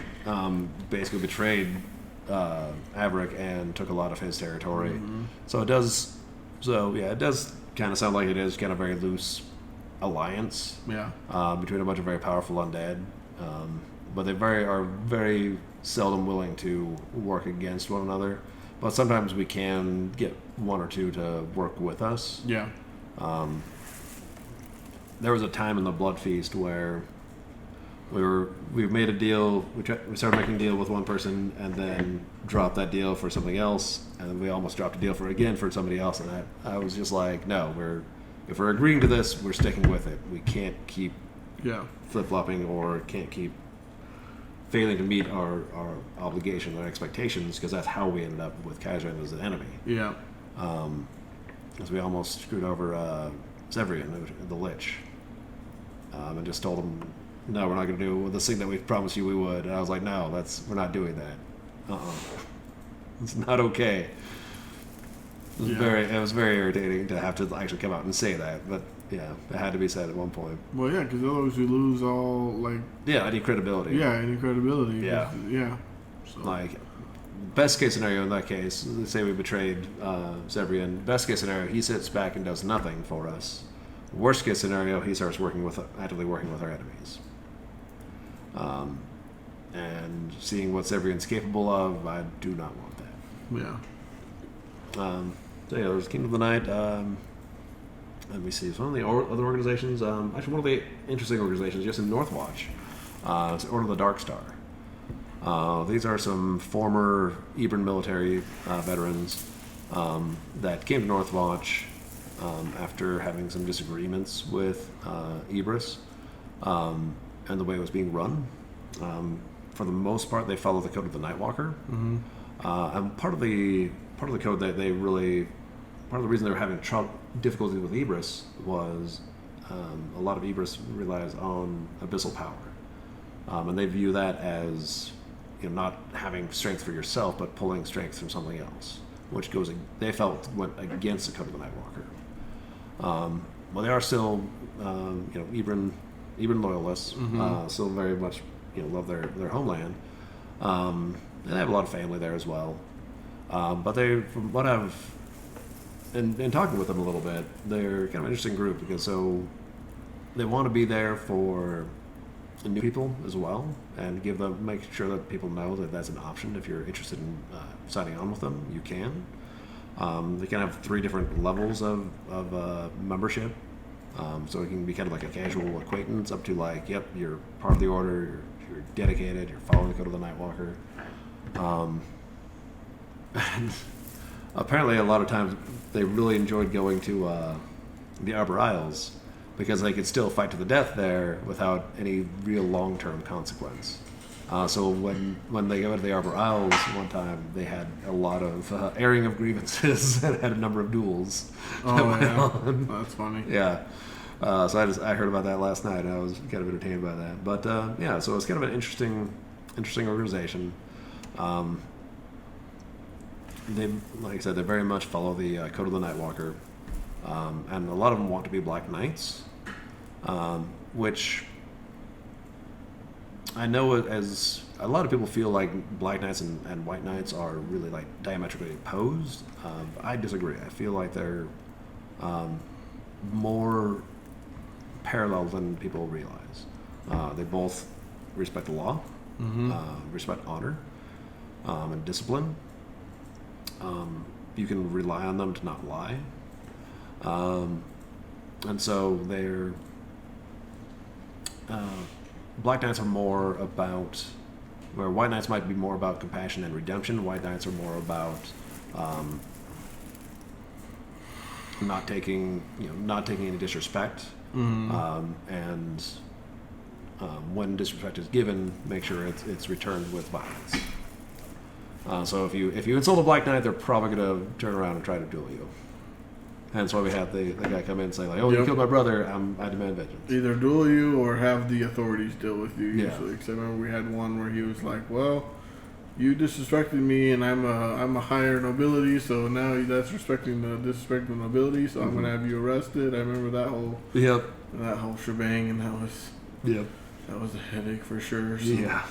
basically betrayed Averick and took a lot of his territory. Mm-hmm. It does kind of sound like it is kind of very loose alliance between a bunch of very powerful undead. But they are very seldom willing to work against one another. But sometimes we can get one or two to work with us. Yeah. There was a time in the Blood Feast where we made a deal. We started making a deal with one person, and then dropped that deal for something else, and then we almost dropped a deal for somebody else. And I was just like, no, if we're agreeing to this, we're sticking with it. We can't keep flip flopping, or can't keep failing to meet our obligation, our expectations, because that's how we ended up with Kaiserin as an enemy. Yeah. Because we almost screwed over Severian, the Lich, and just told him, no, we're not going to do this thing that we promised you we would. And I was like, no, we're not doing that. It's not okay. It was very irritating to have to actually come out and say that, but yeah, it had to be said at one point. Well, yeah, because otherwise you lose all, any credibility. Yeah, any credibility. Yeah. Yeah. So. Best case scenario in that case, let's say we betrayed Severian. Best case scenario, he sits back and does nothing for us. Worst case scenario, he starts actively working with our enemies. And seeing what Severian's capable of, I do not want that. Yeah. There's Kingdom of the Night. Let me see. It's one of the other organizations. Actually, one of the interesting organizations, just in Northwatch. It's Order of the Dark Star. These are some former Ebron military veterans that came to Northwatch after having some disagreements with Ibris and the way it was being run. For the most part, they follow the code of the Nightwalker. Mm-hmm. And part of the code that they really, part of the reason they were having difficulty with Ibris was a lot of Ibris relies on abyssal power, and they view that as not having strength for yourself, but pulling strength from something else, which they felt went against the code of the Nightwalker. Well, they are still Ebron loyalists, mm-hmm. Still very much love their homeland. And they have a lot of family there as well. But they, from what I've, in talking with them a little bit, they're kind of an interesting group because they want to be there for new people as well, and make sure that people know that that's an option. If you're interested in signing on with them, you can. They can have 3 different levels of membership. So it can be kind of like a casual acquaintance up to yep, you're part of the order, you're dedicated, you're following the code of the Nightwalker. And apparently a lot of times they really enjoyed going to the Arbor Isles because they could still fight to the death there without any real long-term consequence. So when they go to the Arbor Isles one time, they had a lot of airing of grievances and had a number of duels. Oh, yeah. That's funny. Yeah. So I heard about that last night, and I was kind of entertained by that. But so it's kind of an interesting organization. They, like I said, they very much follow the code of the Nightwalker, and a lot of them want to be Black Knights, which I know as a lot of people feel like Black Knights and White Knights are really diametrically opposed. I disagree. I feel like they're more parallel than people realize. They both respect the law, mm-hmm. Respect honor, and discipline. You can rely on them to not lie. And so they're Black Knights are more about, where White Knights might be more about compassion and redemption. White Knights are more about not taking any disrespect, mm-hmm. And when disrespect is given, make sure it's returned with violence. So if you insult a Black Knight, they're probably going to turn around and try to duel you. Hence why we have the guy come in and say, like, oh, you killed my brother, I demand vengeance. Either duel you or have the authorities deal with you Yeah. usually. Because I remember we had one where he was like, well, you disrespected me and I'm a higher nobility, so now that's disrespecting the nobility, so I'm going to have you arrested. I remember that whole shebang, and that was a headache for sure. So. Yeah.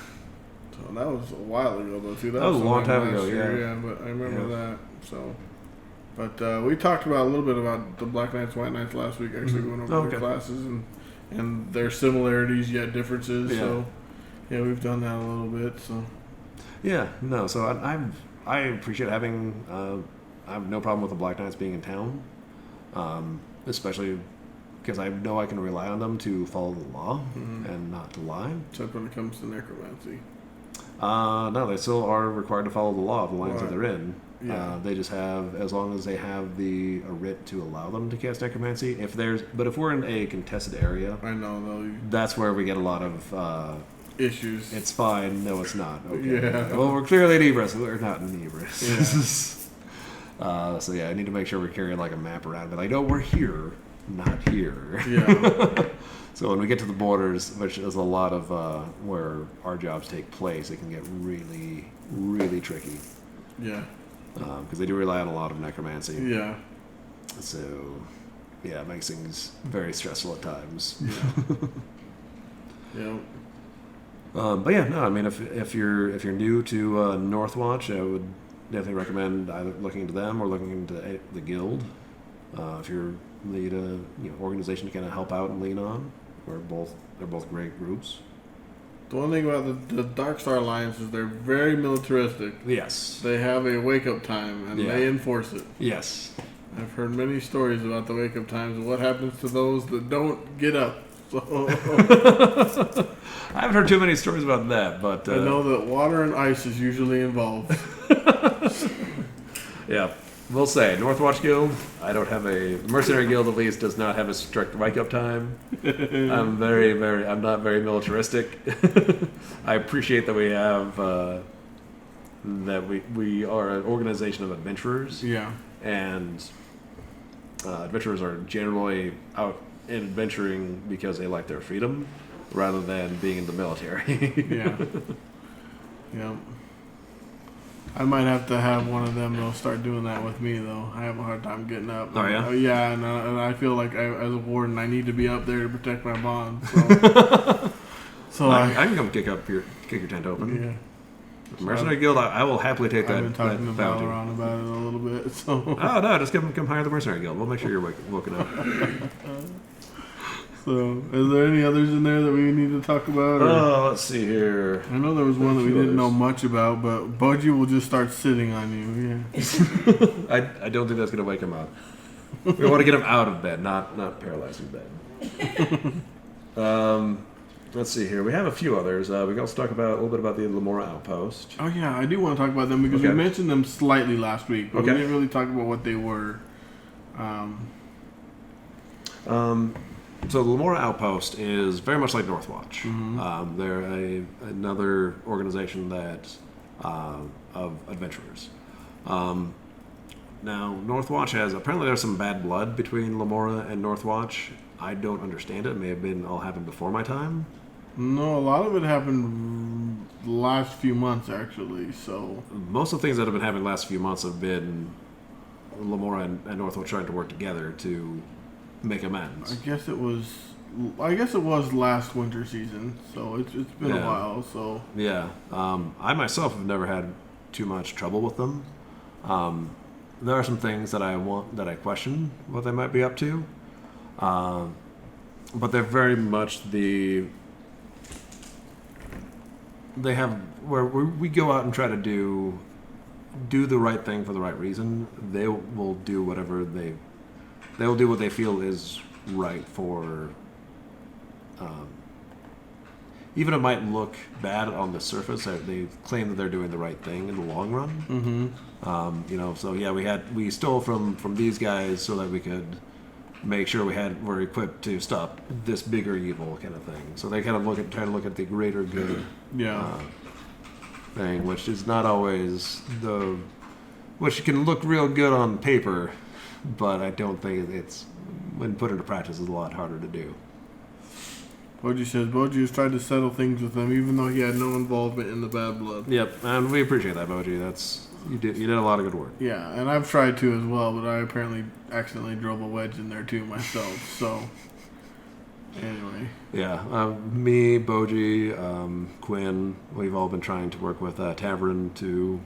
So that was a while ago, though, too. That was a long sometime time last ago, year, yeah. but I remember that. So, but we talked about a little bit about the Black Knights, White Knights last week, actually going over their classes and their similarities yet differences. Yeah. So, yeah, we've done that a little bit. So, Yeah, no. So I appreciate having. I have no problem with the Black Knights being in town, especially because I know I can rely on them to follow the law and not to lie. except when it comes to necromancy. No, they still are required to follow the law of the lines that Right. they're in. Yeah. They just have, as long as they have a writ to allow them to cast necromancy. If we're in a contested area, I know, though. that's where we get a lot of. Issues. It's fine. No, it's not. Okay. Yeah. Well, we're clearly in Ebris. We're not in Ebris. So yeah, I need to make sure we're carrying like a map around. But like, no, we're here, not here. Yeah. So when we get to the borders, which is a lot of where our jobs take place, it can get really, really tricky. Yeah. Because they do rely on a lot of necromancy. Yeah. So yeah, it makes things very stressful at times. Yeah. But yeah, no, I mean, if you're new to Northwatch, I would definitely recommend either looking into them or looking into the guild. If you need a organization to kind of help out and lean on, they're both great groups. The one thing about the Dark Star Alliance is they're very militaristic. Yes. They have a wake-up time, and they enforce it. Yes. I've heard many stories about the wake-up times and what happens to those that don't get up. So I haven't heard too many stories about that, but I know that water and ice is usually involved. Yeah, we'll say Northwatch Guild. I don't have the Mercenary Guild at least does not have a strict wake-up time. I'm not very militaristic. I appreciate that we have that we are an organization of adventurers. Yeah. And adventurers are generally out in adventuring because they like their freedom rather than being in the military. Yeah. Yeah. I might have to have one of them though start doing that with me though. I have a hard time getting up. Oh yeah. Yeah, and I feel like as a warden, I need to be up there to protect my bond. So, I can come kick your tent open. Yeah. Mercenary Guild, I will happily take I've that. been talking to bounty. Valorant about it a little bit. So. Oh no, just come hire the Mercenary Guild. We'll make sure you're woken up. So, is there any others in there that we need to talk about? Or? Let's see here. I know there was one that we Sure didn't know is. much about, but Budgie will just start sitting on you. Yeah. I don't think that's going to wake him up. We want to get him out of bed, not paralyzed in bed. Let's see here. We have a few others. We can also talk about a little bit about the Lamora Outpost. Oh yeah, I do want to talk about them because we Okay. mentioned them slightly last week, but Okay. we didn't really talk about what they were. So the Lamora Outpost is very much like Northwatch. Mm-hmm. They're another organization that of adventurers. Now Northwatch apparently there's some bad blood between Lamora and Northwatch. I don't understand it. It may have been all happened before my time. No, a lot of it happened the last few months actually. So Most of the things that have been happening the last few months have been Lamora and Northwatch trying to work together to make amends. I guess it was last winter season. So it's been a Yeah. while. So Yeah, I myself have never had too much trouble with them. There are some things that I question what they might be up to, but they're very much they have where we go out and try to do the right thing for the right reason. They will do whatever they will do what they feel is right for. Even it might look bad on the surface, they claim that they're doing the right thing in the long run. So yeah, we stole from these guys so that we could make sure we're equipped to stop this bigger evil kind of thing. So they kind of try to look at the greater good thing, which is not always which can look real good on paper, but I don't think it's, when put into practice, is a lot harder to do. Boji says Boji has tried to settle things with them, even though he had no involvement in the bad blood. Yep, and we appreciate that, Boji. You did a lot of good work. Yeah, and I've tried to as well, but I apparently accidentally drove a wedge in there too myself. So anyway, yeah, me, Boji, Quinn, we've all been trying to work with Tavern to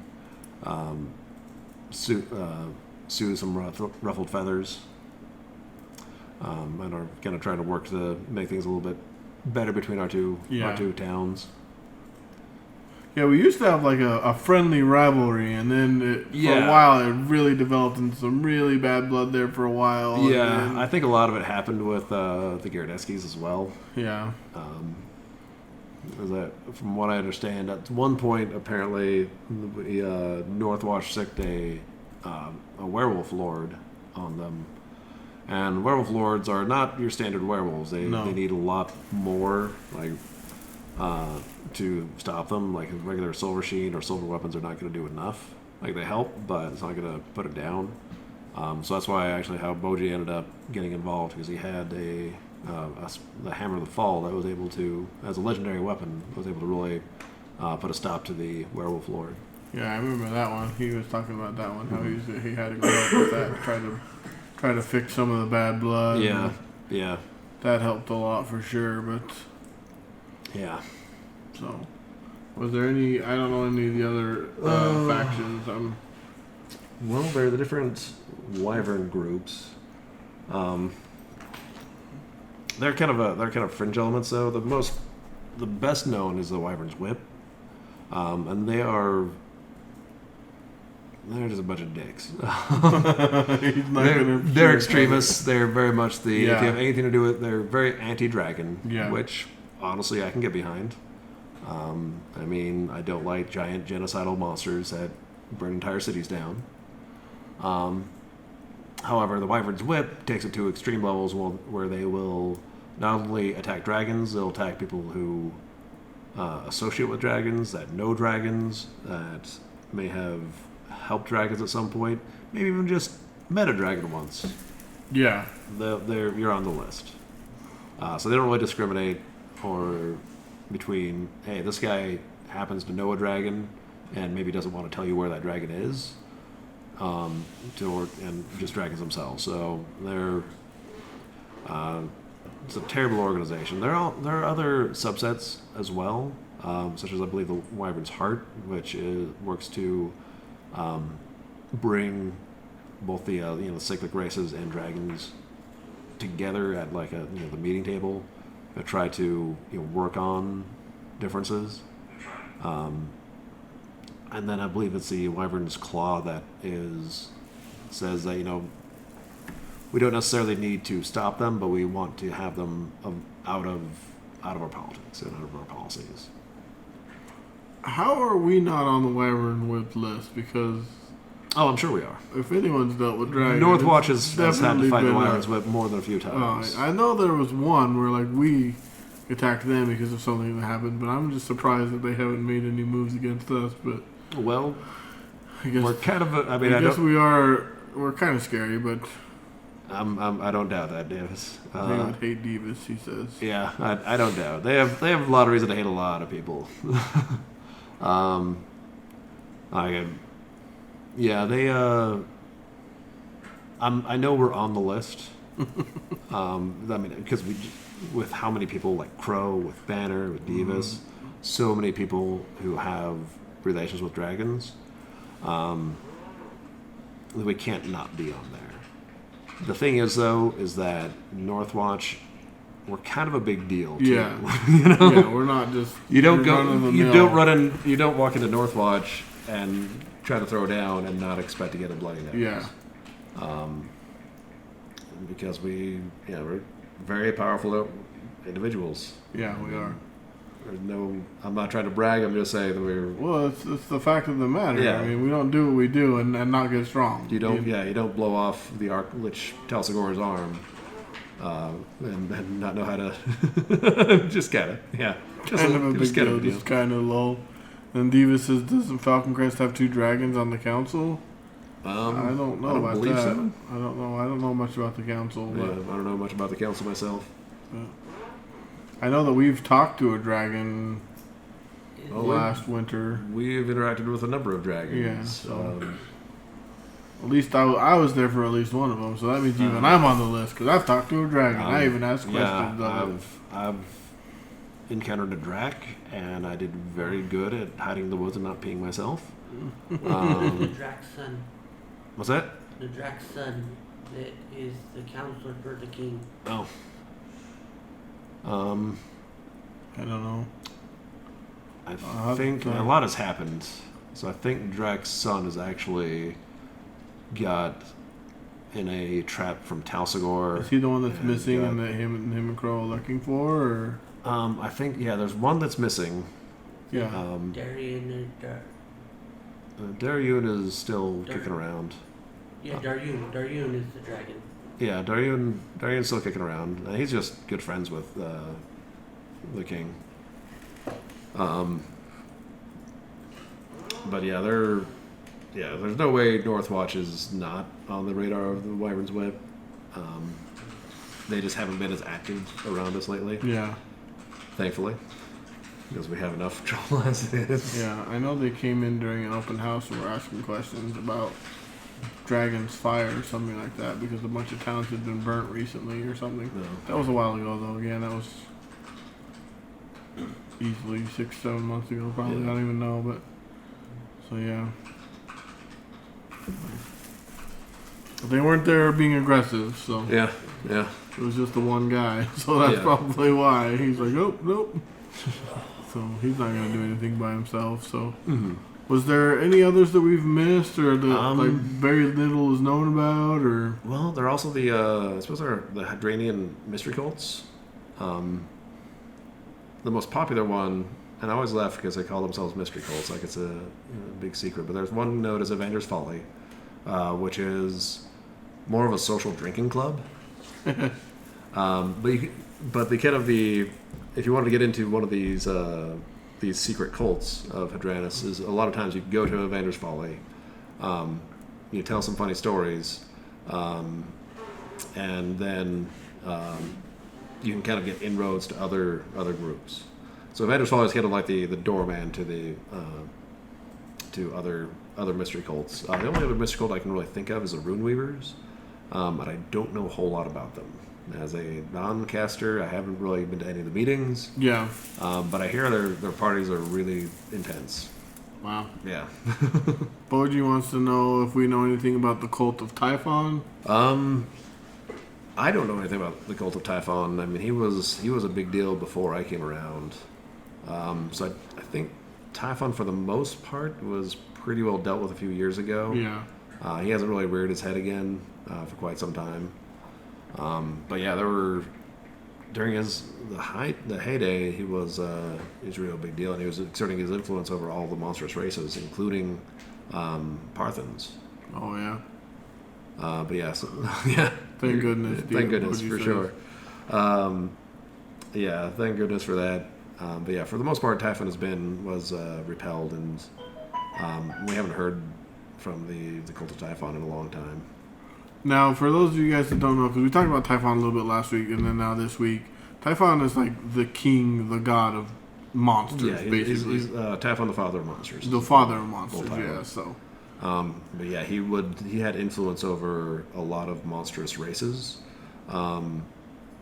sue some ruffled feathers, and are kind of trying to work to make things a little bit better between our two towns. Yeah, we used to have like a friendly rivalry, and then for a while it really developed into some really bad blood there for a while. Yeah, and I think a lot of it happened with the Garadeskis as well. Yeah. From what I understand, at one point, apparently, Northwatch sicked a werewolf lord on them. And werewolf lords are not your standard werewolves. They need a lot more, to stop them. Like regular silver sheen or silver weapons are not going to do enough. Like they help, but it's not going to put it down. So that's why how Boji ended up getting involved, because he had the Hammer of the Fall that was able to, as a legendary weapon, was able to really put a stop to the werewolf lord. Yeah, I remember that one. He was talking about that one. How he had to go up with that, try to fix some of the bad blood. Yeah. That helped a lot for sure. But yeah. So, was there any? I don't know any of the other factions. Well, there are the different wyvern groups. They're kind of fringe elements, though. The best known is the Wyvern's Whip, and they're just a bunch of dicks. They're extremists. They're very much if you have anything to do with, they're very anti-dragon, which honestly I can get behind. I mean, I don't like giant genocidal monsters that burn entire cities down. However, the Wyvern's Whip takes it to extreme levels where they will not only attack dragons, they'll attack people who associate with dragons, that know dragons, that may have helped dragons at some point, maybe even just met a dragon once. Yeah. You're on the list. So they don't really discriminate between, hey, this guy happens to know a dragon and maybe doesn't want to tell you where that dragon is, and just dragons themselves. So it's a terrible organization. There are other subsets as well, such as I believe the Wyvern's Heart, which works to bring both the cyclic races and dragons together at the meeting table to try to work on differences. And then I believe it's the Wyvern's Claw that says that we don't necessarily need to stop them, but we want to have them out of our politics and out of our policies. How are we not on the Wyvern Whip list? Because I'm sure we are. If anyone's dealt with dragons, Northwatch has had to fight the Wyvern's Whip. Whip more than a few times. I know there was one where we attacked them because of something that happened, but I'm just surprised that they haven't made any moves against us. But well, I guess we're kind of. We're kind of scary, but I don't doubt that, Davis. They would hate Davis, he says. Yeah, I don't doubt. They have a lot of reason to hate a lot of people. I know we're on the list. Because with how many people like Crow, with Banner, with Davis, so many people who have relations with dragons, we can't not be on there. The thing is, though, is that Northwatch, we're kind of a big deal, too. Yeah. Yeah, we're not just... You don't walk into Northwatch and try to throw down and not expect to get a bloody nose. Yeah. Because we're very powerful individuals. Yeah, we are. I'm not trying to brag, I'm just saying that we're... Well, it's the fact of the matter. Yeah. I mean, we don't do what we do and not get strong. You don't blow off the Lich Talsagor's arm and not know how to just kind of Kind of a big deal, just kind of low. And Divas says, doesn't Falcon Crest have 2 dragons on the council? I don't know about that. So. I don't know much about the council. Yeah, But I don't know much about the council myself. I know that we've talked to a dragon Oh, last winter. We've interacted with a number of dragons. Yeah, so at least I was there for at least one of them, so that means even I'm on the list because I've talked to a dragon. I even asked questions. I've encountered a drac, and I did very good at hiding in the woods and not peeing myself. The Drac's son. What's that? The Drac's son that is the counselor for the king. Oh. I don't know. I think a lot has happened. So I think Drac's son has actually got in a trap from Talsagor. Is he the one that's missing and that him and Crow are looking for? Or? I think, there's one that's missing. Yeah. Darien and Daryun is still kicking around. Yeah, Daryun is the dragon. Yeah, Daryun's still kicking around. He's just good friends with the king. But there's no way Northwatch is not on the radar of the Wyvern's Whip. They just haven't been as active around us lately. Yeah. Thankfully. Because we have enough trouble as it is. Yeah, I know they came in during an open house and were asking questions about Dragon's Fire or something like that because a bunch of towns had been burnt recently or something. No. That was a while ago, though. Again, that was easily 6-7 months ago, probably. Yeah. I don't even know, but so yeah. But they weren't there being aggressive, so Yeah. it was just the one guy. So that's Yeah. probably why he's like, oh nope. So he's not gonna do anything by himself. So. Mm-hmm. Was there any others that we've missed, or that like very little is known about, or? Well, they're also the I suppose they're the Hydranian mystery cults. The most popular one, and I always laugh because they call themselves mystery cults, like it's a big secret. But there's one known as Avenger's Folly, which is more of a social drinking club. But if you wanted to get into one of these secret cults of Hadranus, is a lot of times you go to Avenger's Folly, you tell some funny stories, and then you can kind of get inroads to other groups. So Avenger's Folly is kind of like the doorman to other mystery cults. The only other mystery cult I can really think of is the Rune Weavers, but I don't know a whole lot about them. As a non-caster, I haven't really been to any of the meetings. Yeah. But I hear their parties are really intense. Wow. Yeah. Boji wants to know if we know anything about the cult of Typhon. I don't know anything about the cult of Typhon. I mean, he was a big deal before I came around. So I think Typhon, for the most part, was pretty well dealt with a few years ago. Yeah. He hasn't really reared his head again for quite some time. But yeah, there were during the heyday, he was a real big deal, and he was exerting his influence over all the monstrous races, including Parthens. Oh yeah. But yeah, yeah. Thank goodness. Thank goodness for sure. Yeah, thank goodness for that. But yeah, for the most part, Typhon was repelled, and we haven't heard from the cult of Typhon in a long time. Now, for those of you guys that don't know, because we talked about Typhon a little bit last week, and then now this week, Typhon is like the king, the god of monsters, basically. He's Typhon, the father of monsters. The father of monsters, yeah. So, but yeah, he had influence over a lot of monstrous races,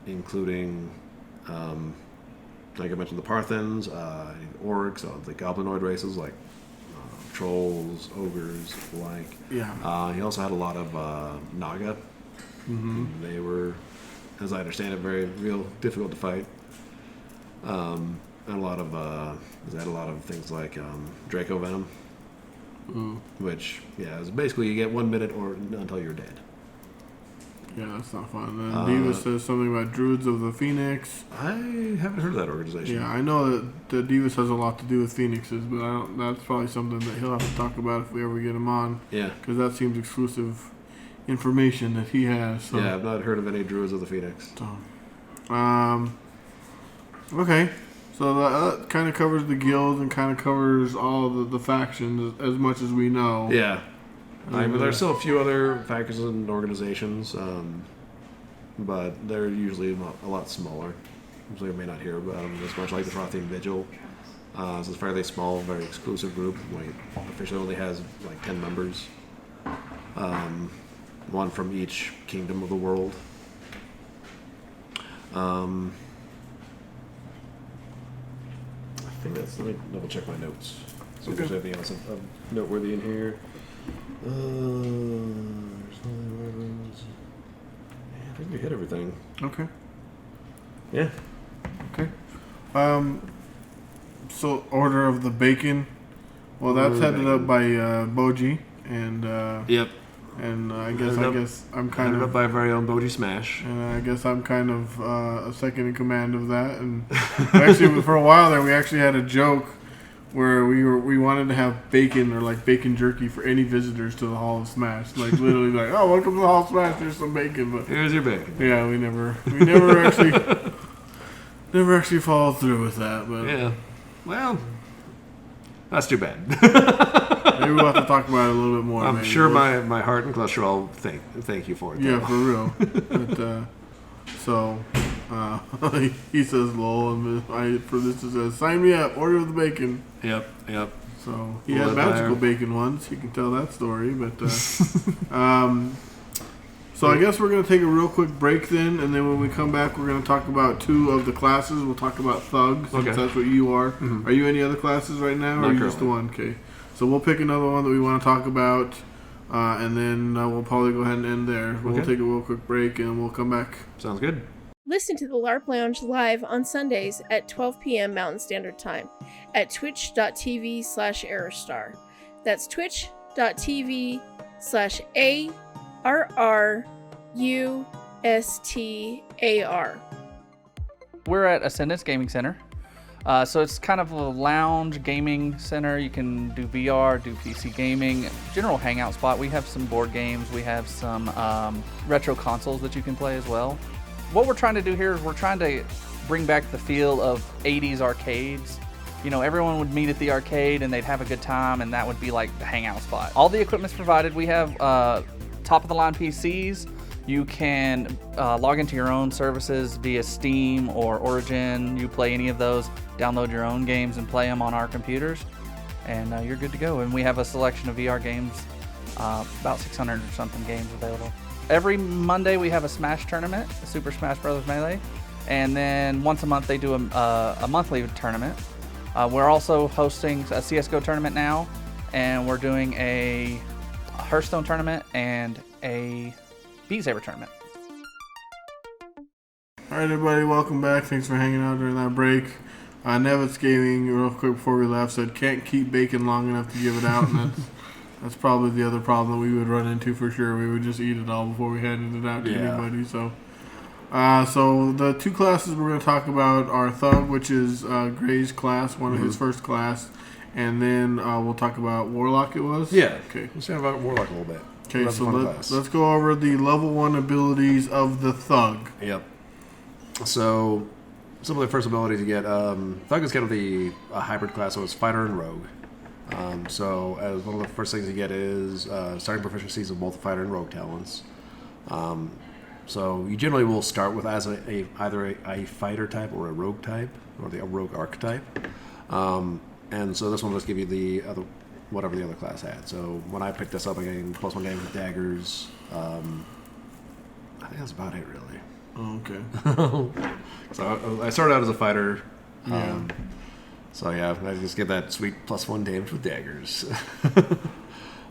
including, like I mentioned, the Parthens, orcs, the goblinoid races like trolls, ogres, like. Yeah. He also had a lot of Naga. Mm-hmm. They were, as I understand it, real difficult to fight. And a lot of things like Draco Venom, which is basically you get 1 minute or until you're dead. Yeah, that's not fun. And then Diva says something about Druids of the Phoenix. I haven't heard of that organization. Yeah, I know that Divas has a lot to do with Phoenixes, but that's probably something that he'll have to talk about if we ever get him on. Yeah. Because that seems exclusive information that he has. So. Yeah, I've not heard of any Druids of the Phoenix. Okay. So that kind of covers the guild and kind of covers all the factions as much as we know. Yeah. But there's still a few other factions and organizations, but they're usually a lot smaller. So you may not hear about them as much, like the Frothian Vigil. So it's a fairly small, very exclusive group. Officially only has like 10 members. One from each kingdom of the world. I think that's. Let me double check my notes. See if there's anything else of noteworthy in here. I think we hit everything. Okay. Yeah. Okay. So Order of the Bacon. Well, that's headed up by Boji and. Yep. And I guess I'm kind headed of up by our very own Boji Smash. And I guess I'm kind of a second in command of that. And actually, for a while there, we actually had a joke where we wanted to have bacon or like bacon jerky for any visitors to the Hall of Smash. Like literally, like, oh, welcome to the Hall of Smash. There's some bacon, but here's your bacon. Yeah, we never actually followed through with that. But yeah, well, that's too bad. Maybe we'll have to talk about it a little bit more. I'm sure my heart and cholesterol thank you for it. Yeah, for real. But he says lol, and for this it says sign me up, order the bacon. Yep. So he had magical bacon once. You can tell that story, but so I guess we're gonna take a real quick break then, and then when we come back, we're gonna talk about two of the classes. We'll talk about thugs, since that's what you are. Mm-hmm. Are you any other classes right now, or are you just the one? Okay. So we'll pick another one that we want to talk about, and then we'll probably go ahead and end there. We'll take a real quick break, and we'll come back. Sounds good. Listen to the LARP Lounge live on Sundays at 12 p.m. Mountain Standard Time at twitch.tv/Aerorstar. That's twitch.tv/ARRUSTAR. We're at Ascendance Gaming Center. So it's kind of a lounge gaming center. You can do VR, do PC gaming, general hangout spot. We have some board games. We have some retro consoles that you can play as well. What we're trying to do here is we're trying to bring back the feel of 80s arcades. You know, everyone would meet at the arcade and they'd have a good time, and that would be like the hangout spot. All the equipment's provided. We have top-of-the-line PCs. You can log into your own services via Steam or Origin. You play any of those, download your own games and play them on our computers, and you're good to go. And we have a selection of VR games, about 600 or something games available. Every Monday we have a Smash tournament, a Super Smash Bros. Melee, and then once a month they do a monthly tournament. We're also hosting a CSGO tournament now, and we're doing a Hearthstone tournament and a Beat Saber tournament. All right, everybody, welcome back. Thanks for hanging out during that break. Nevitz Gaming, real quick before we left, said can't keep bacon long enough to give it out, and that's probably the other problem that we would run into for sure. We would just eat it all before we handed it out to anybody. So the two classes we're going to talk about are Thug, which is Gray's class, one of his first class, and then we'll talk about Warlock. It was Okay. Let's talk about Warlock a little bit. Okay, so let's go over the level 1 abilities of the Thug. Yep. So, some of the first abilities you get, Thug is kind of a hybrid class, so it's Fighter and Rogue. So, as one of the first things you get is starting proficiencies of both the Fighter and Rogue talents. So, you generally will start with either a Fighter type or a Rogue type, or a Rogue archetype. And so this one will just give you whatever the other class had. So when I picked this up, I gained +1 damage with daggers. I think that's about it, really. Oh, okay. So I started out as a fighter. So yeah, I just get that sweet +1 damage with daggers.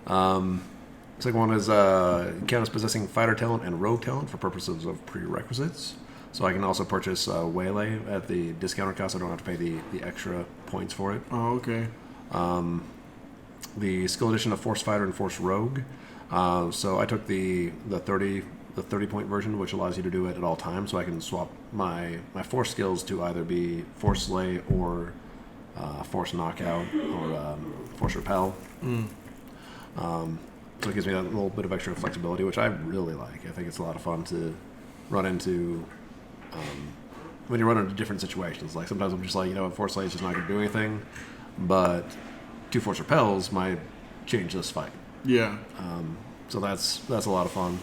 Second one is count as possessing fighter talent and rogue talent for purposes of prerequisites. So I can also purchase Waylay at the discounted cost. I don't have to pay the extra points for it. Oh, okay. The skill addition of Force Fighter and Force Rogue. So I took the 30 point version, which allows you to do it at all times. So I can swap my Force skills to either be Force Slay or Force Knockout or Force Repel. So it gives me a little bit of extra flexibility, which I really like. I think it's a lot of fun to run into when you run into different situations. Like sometimes I'm just like, Force Slay is just not going to do anything, but 2 Force Repels might change this fight. Yeah. So that's a lot of fun.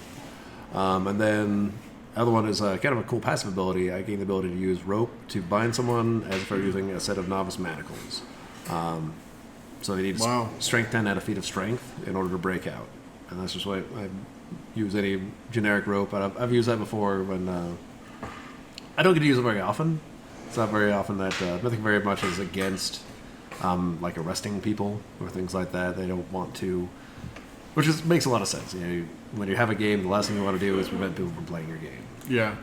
And then the other one is kind of a cool passive ability. I gain the ability to use rope to bind someone as if I were using a set of novice manacles. So they need strength 10 at a feat of strength in order to break out. And that's just why I use any generic rope. But I've used that before when I don't get to use it very often. It's not very often that nothing very much is against like arresting people or things like that. They don't want to, which makes a lot of sense. When you have a game, the last thing you want to do is prevent people from playing your game. Yeah.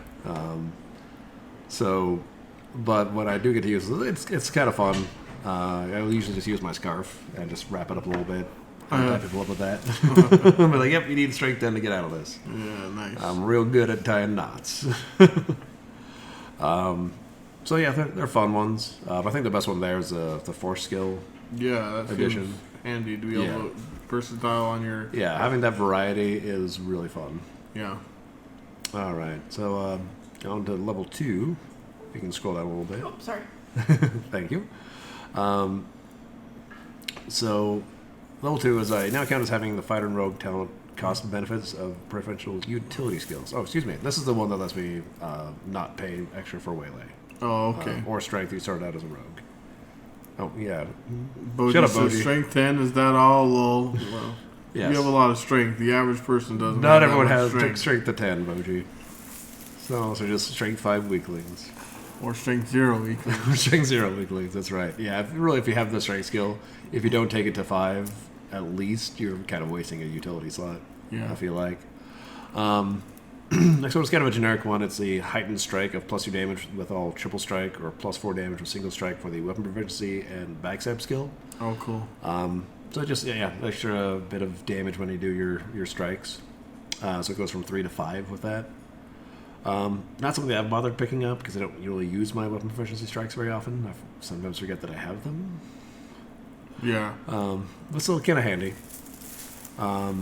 But what I do get to use, it's kind of fun. I will usually just use my scarf and just wrap it up a little bit. Tie people up with that. I'm like, yep, you need strength 10 to get out of this. Yeah, nice. I'm real good at tying knots. So yeah, they're fun ones. I think the best one there is the Force skill. Yeah, that's edition. Handy to be able to versatile on your. Yeah, having that variety is really fun. Yeah. All right, so on to level 2. You can scroll down a little bit. Oh, sorry. Thank you. So level 2 is now count as having the fighter and rogue talent cost and benefits of preferential utility skills. Oh, excuse me. This is the one that lets me not pay extra for waylay. Oh, okay. Or strength. You started out as a rogue. Oh, yeah. Boji, Shut up, so Boji. strength 10, is that all? Well, Yes. you have a lot of strength. The average person doesn't. Not have everyone that has much strength to 10, Boji. So just strength 5 weaklings. Or strength 0 weakly. Strength 0 weaklings, that's right. Yeah, if you have the strength skill, if you don't take it to 5, at least you're kind of wasting a utility slot. Yeah. I feel like. Next one is kind of a generic one. It's the heightened strike of +2 damage with all triple strike, or +4 damage with single strike for the weapon proficiency and backstab skill. Oh, cool. So just extra bit of damage when you do your strikes. So it goes from 3 to 5 with that. Not something that I've bothered picking up because I don't really use my weapon proficiency strikes very often. I sometimes forget that I have them. Yeah. But still kind of handy. The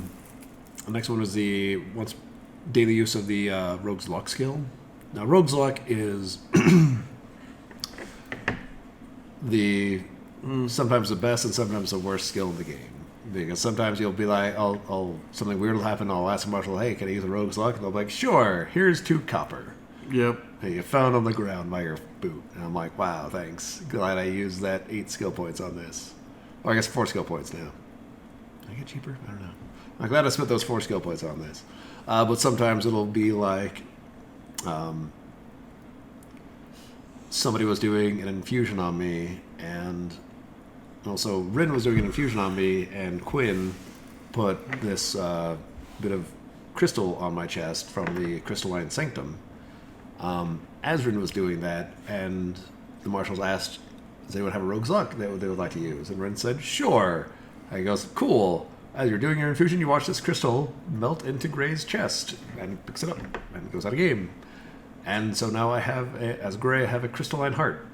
next one is the once daily use of the Rogue's Luck skill. Now, Rogue's Luck is the sometimes the best and sometimes the worst skill in the game. Because sometimes you'll be like, something weird will happen. I'll ask a marshal, "Hey, can I use a Rogue's Luck?" And they'll be like, "Sure. Here's 2 copper." Yep. And you found on the ground by your boot. And I'm like, "Wow, thanks. Glad I used that 8 skill points on this." Or I guess 4 skill points now. Did I get cheaper? I don't know. I'm glad I spent those 4 skill points on this. But sometimes it'll be like somebody was doing an infusion on me, and also Rin was doing an infusion on me, and Quinn put this bit of crystal on my chest from the crystalline sanctum. As Rin was doing that, and the marshals asked, does anyone have a Rogue's Luck they would like to use? And Rin said, sure. And he goes, cool. As you're doing your infusion, you watch this crystal melt into Gray's chest, and he picks it up, and goes out of game. And so now I have, as Gray, I have a crystalline heart.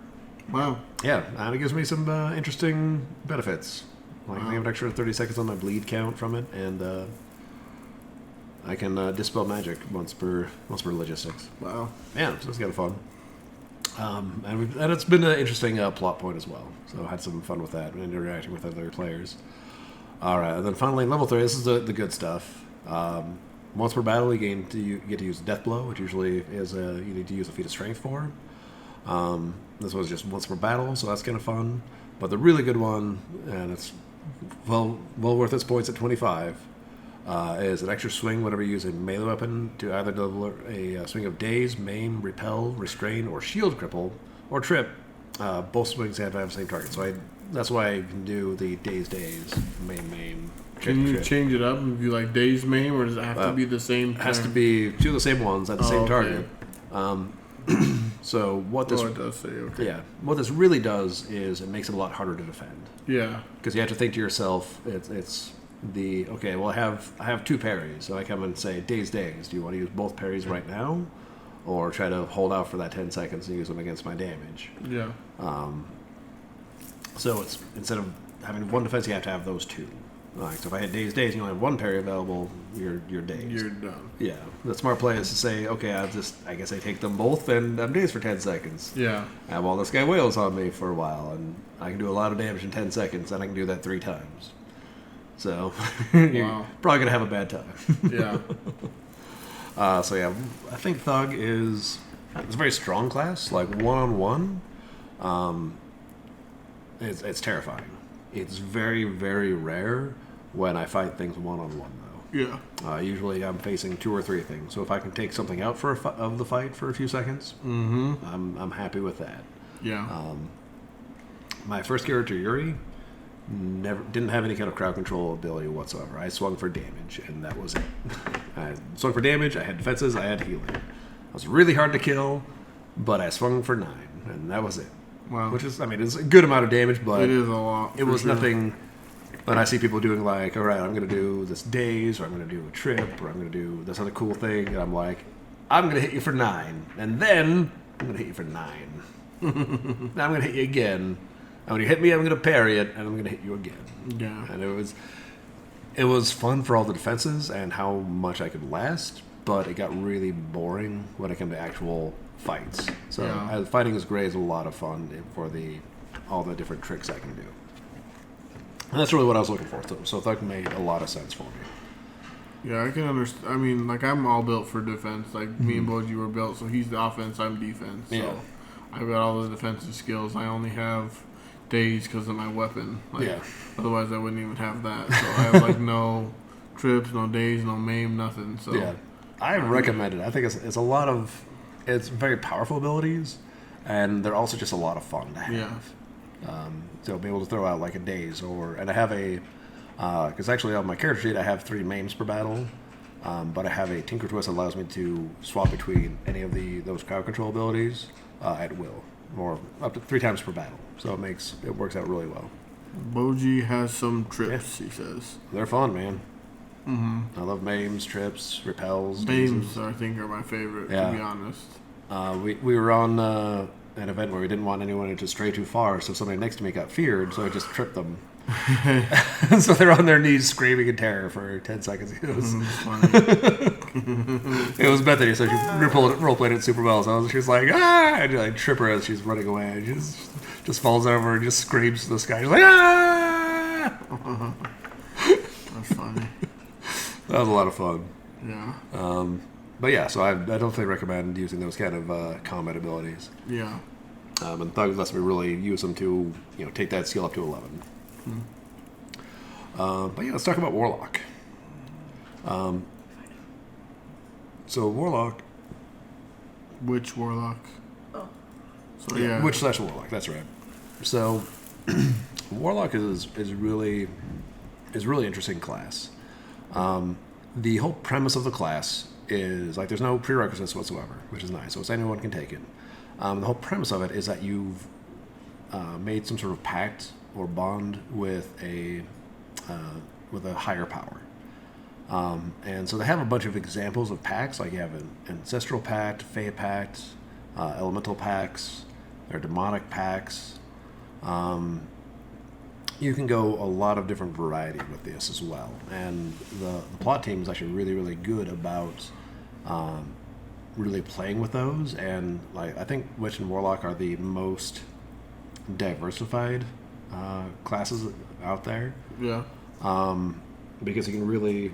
Wow. Yeah, and it gives me some interesting benefits. Like I have an extra 30 seconds on my bleed count from it, and I can dispel magic once per logistics. Wow. Yeah, so it's kind of fun. And it's been an interesting plot point as well. So I had some fun with that and interacting with other players. All right, and then finally, level 3. This is the good stuff. Once per battle, you get to use Death Blow, which usually is you need to use a feat of strength for. This was just once per battle, so that's kind of fun. But the really good one, and it's well worth its points at 25, is an extra swing whenever you use a melee weapon to either deliver a swing of Daze, Maim, Repel, Restrain, or Shield Cripple, or Trip. Both swings have to have the same target. So that's why I can do the Daze, Maim, Trip. Can you Trip. change it up and be like Daze Maim, or does it have to be the same? It has to be 2 of the same ones at the same target. So what this it does say, okay. Yeah, what this really does is it makes it a lot harder to defend. Yeah. Because you have to think to yourself, it's the okay. Well, I have 2 parries, so I come and say Daze. Do you want to use both parries right now, or try to hold out for that 10 seconds and use them against my damage? Yeah. So it's instead of having 1 defense, you have to have those 2. Like, so if I had dazed and you only have one parry available, you're dazed. You're done. Yeah. The smart play is to say, okay, I guess I take them both and I'm dazed for 10 seconds. Yeah. And while this guy wails on me for a while, and I can do a lot of damage in 10 seconds, and I can do that 3 times. So, you're Wow. probably going to have a bad time. Yeah. So yeah, I think Thug it's a very strong class. Like one-on-one, it's terrifying. It's very, very rare when I fight things one-on-one, though. Yeah. Usually I'm facing 2 or 3 things. So if I can take something out of the fight for a few seconds, I'm happy with that. Yeah. My first character, Yuri, didn't have any kind of crowd control ability whatsoever. I swung for damage, and that was it. I swung for damage, I had defenses, I had healing. I was really hard to kill, but I swung for 9, and that was it. Wow. Which is, I mean, it's a good amount of damage, but It is a lot. it was nothing. When I see people doing like, all right, I'm going to do this daze, or I'm going to do a trip, or I'm going to do this other cool thing, and I'm like, I'm going to hit you for 9, and then I'm going to hit you for 9. Now I'm going to hit you again. And when you hit me, I'm going to parry it, and I'm going to hit you again. Yeah. And it was fun for all the defenses and how much I could last, but it got really boring when it came to actual fights. So Yeah. fighting is great, is a lot of fun for all the different tricks I can do. And that's really what I was looking for. So Thug made a lot of sense for me. Yeah, I can understand. I mean, like, I'm all built for defense. Like, me and Boji were built, so he's the offense, I'm defense. So Yeah. I've got all the defensive skills. I only have daze because of my weapon. Like, Yeah. Otherwise, I wouldn't even have that. So I have, like, no trips, no daze, no maim, nothing. So Yeah, I recommend it. I think it's a lot of, it's very powerful abilities, and they're also just a lot of fun to have. Yeah. So be able to throw out like a daze, and I have because actually on my character sheet I have 3 maims per battle, but I have a Tinker Twist that allows me to swap between any of those crowd control abilities at will, or up to 3 times per battle. So it works out really well. Boji has some trips, he says. They're fun, man. I love maims, trips, repels, Maims, dazes. I think, are my favorite, Yeah. to be honest. We were on an event where we didn't want anyone to stray too far, so somebody next to me got feared, so I just tripped them. So they're on their knees screaming in terror for 10 seconds. It was, Funny. it was Bethany, so she role played it super well. So she was like, ah! And I trip her as she's running away. And she just falls over and just screams to the sky. She's like, ah! That's funny. That was a lot of fun. Yeah. But yeah, so I definitely recommend using those kind of combat abilities. Yeah. And Thug lets me really use them to, take that skill up to 11. But yeah, let's talk about Warlock. So Warlock, Which Warlock? Oh. So, yeah. Warlock, that's right. So Warlock is really interesting class. The whole premise of the class is like there's no prerequisites whatsoever, which is nice. So it's anyone can take it. The whole premise of it is that you've made some sort of pact or bond with a higher power. And so they have a bunch of examples of pacts, like you have an ancestral pact, Fey pact, elemental pacts, there are demonic pacts. You can go a lot of different variety with this as well. And the plot team is actually really, really good about really playing with those. And like I think Witch and Warlock are the most diversified classes out there. Yeah. Because you can really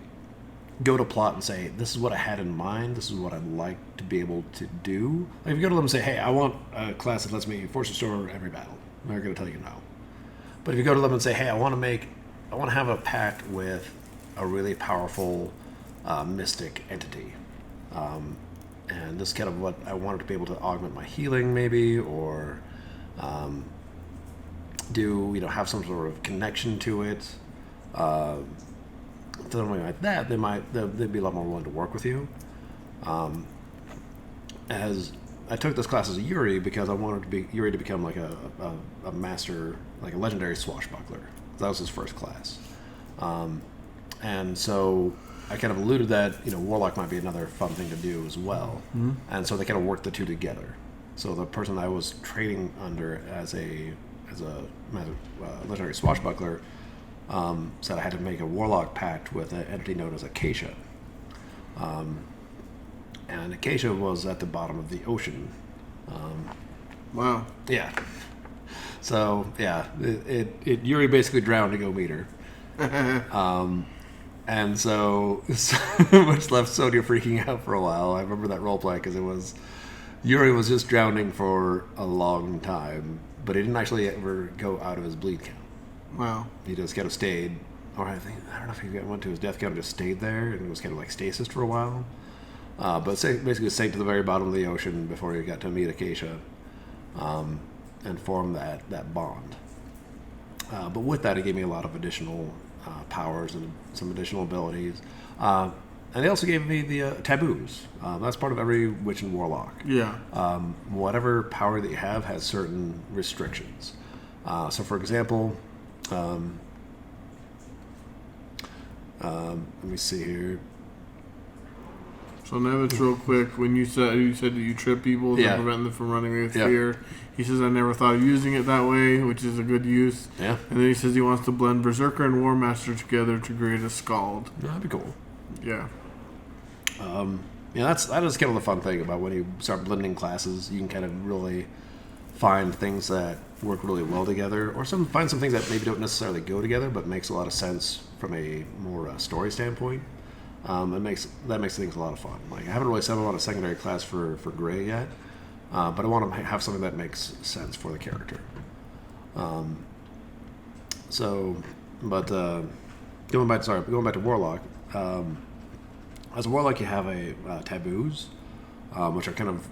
go to plot and say, this is what I had in mind, this is what I'd like to be able to do. Like if you go to them and say, hey, I want a class that lets me force restore every battle, they're going to tell you no. But if you go to them and say, hey, I want to have a pact with a really powerful mystic entity, and this is kind of what I wanted to be able to augment my healing maybe, or have some sort of connection to it, something like that, they'd be a lot more willing to work with you. As I took this class as a Yuri because I wanted Yuri to become like a master, like a legendary swashbuckler. That was his first class. And so I kind of alluded that, Warlock might be another fun thing to do as well. Mm-hmm. And so they kind of worked the two together. So the person I was training under as a legendary swashbuckler So I had to make a warlock pact with an entity known as Acacia. And Acacia was at the bottom of the ocean. Wow. Yeah. So yeah, Yuri basically drowned to go meet her. And so which left Sonia freaking out for a while. I remember that roleplay because Yuri was just drowning for a long time, but he didn't actually ever go out of his bleed count. Wow. He just kind of stayed, or I don't know if he went to his death count, just stayed there and was kind of like stasis for a while. But basically sank to the very bottom of the ocean before he got to meet Acacia, and form that bond. But with that, it gave me a lot of additional powers and some additional abilities. And they also gave me the taboos. That's part of every witch and warlock. Yeah. Whatever power that you have has certain restrictions. So, for example, let me see here. So Nevitz, real quick, when you said that you trip people to Yeah. prevent them from running away with Yeah. fear, he says I never thought of using it that way, which is a good use. Yeah. And then he says he wants to blend Berserker and War Master together to create a Scald. That'd be cool. Yeah. Yeah, that is kind of the fun thing about when you start blending classes. You can kind of really find things that work really well together, or find some things that maybe don't necessarily go together, but makes a lot of sense from a more story standpoint. That makes things a lot of fun. Like I haven't really settled on a secondary class for Gray yet, but I want to have something that makes sense for the character. Going back to Warlock. As a Warlock, you have taboos, which are kind of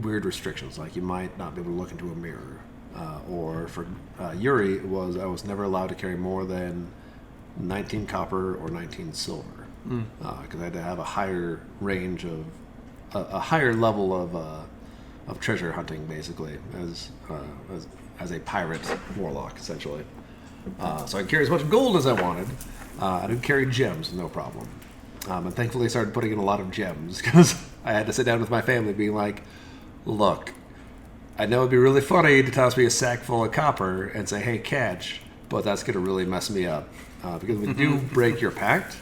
weird restrictions. Like you might not be able to look into a mirror, or for Yuri, I was never allowed to carry more than 19 copper or 19 silver, because I had to have a higher range of a higher level of treasure hunting, basically, as a pirate warlock, essentially. So I could carry as much gold as I wanted. I could carry gems, no problem. And thankfully I started putting in a lot of gems because I had to sit down with my family being like, look, I know it'd be really funny to toss me a sack full of copper and say, hey, catch, but that's going to really mess me up. Because when you do break your pact,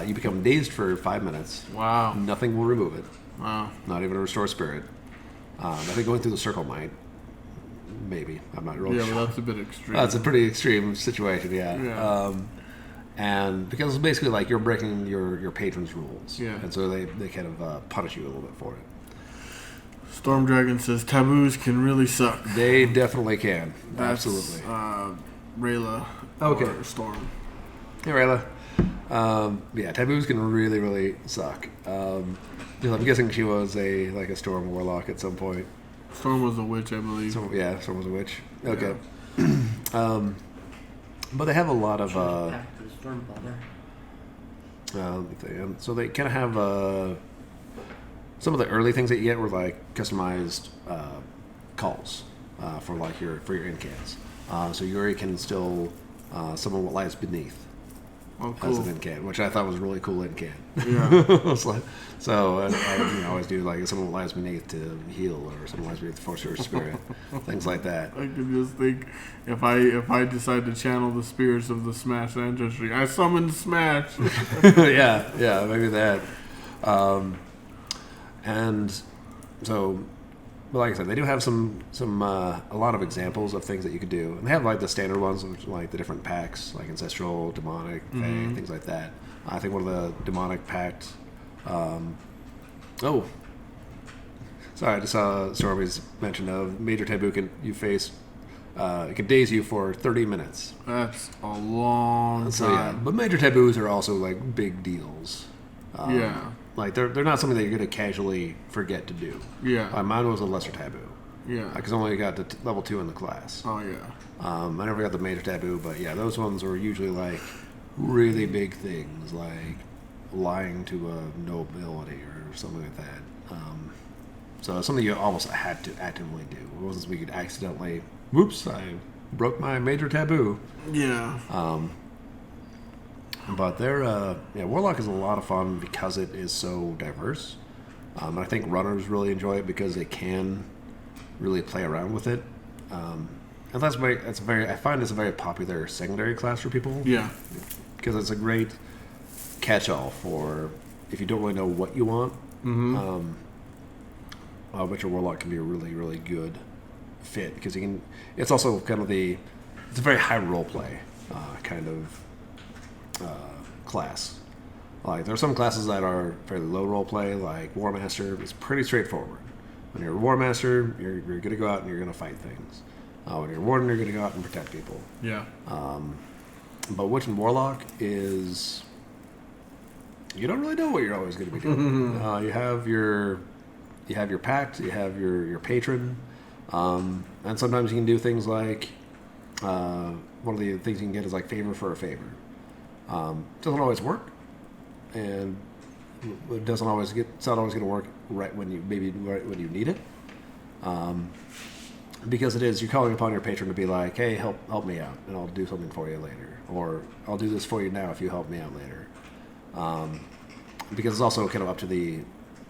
you become dazed for 5 minutes. Wow. Nothing will remove it. Wow. Not even a restore spirit. I think going through the circle might. Maybe. I'm not really Yeah, sure. but that's a bit extreme. That's a pretty extreme situation, yeah. Yeah. And because it's basically like you're breaking your patron's rules. Yeah. And so they kind of punish you a little bit for it. Storm Dragon says taboos can really suck. They definitely can. That's, Absolutely. Rayla. Okay. Or Storm. Hey, Rayla. Yeah, taboos can really, really suck. I'm guessing she was a storm warlock at some point. Storm was a witch, I believe. Storm was a witch. Okay. Yeah. But they have a lot of Back to the storm bubble. so they kind of have some of the early things that you get were like customized calls for your incants. So Yuri can still summon what lies beneath Oh, as cool. an incant, which I thought was a really cool incant. Yeah. So I always do like someone lies beneath to heal, or someone lies beneath to force your spirit, things like that. I can just think if I decide to channel the spirits of the Smash ancestry, I summon Smash. yeah, maybe that. And so, but like I said, they do have some a lot of examples of things that you could do, and they have like the standard ones, which are like the different packs, like ancestral, demonic, Fae, things like that. I think one of the demonic packs. Sorry, I just saw Stormy's mention of major taboo it can daze you for 30 minutes. That's a long So yeah, time. but major taboos are also like big deals. Yeah. Like they're not something that you're going to casually forget to do. Yeah. Mine was a lesser taboo. Yeah. Because I only got to level 2 in the class. Oh yeah. I never got the major taboo, but yeah, those ones were usually like really big things, like lying to a nobility or something like that. So it's something you almost had to actively do. It wasn't so we could accidentally, whoops, I broke my major taboo. Yeah. But Warlock is a lot of fun because it is so diverse. I think runners really enjoy it because they can really play around with it. And I find it's a very popular secondary class for people. Yeah. Because it's a great catch-all for if you don't really know what you want. Mm-hmm. Witcher Warlock can be a really, really good fit because it's also kind of it's a very high role play kind of class. Like there are some classes that are fairly low role play, like War Master. It's pretty straightforward. When you're a War Master, you're going to go out and you're going to fight things. When you're a Warden, you're going to go out and protect people. Yeah. But Witch and Warlock is you don't really know what you're always going to be doing. You have your pact, you have your patron, and sometimes you can do things like one of the things you can get is like favor for a favor. Doesn't always work, and it doesn't always it's not always going to work right when you need it. Because you're calling upon your patron to be like, hey, help me out, and I'll do something for you later, or I'll do this for you now if you help me out later. Because it's also kind of up to the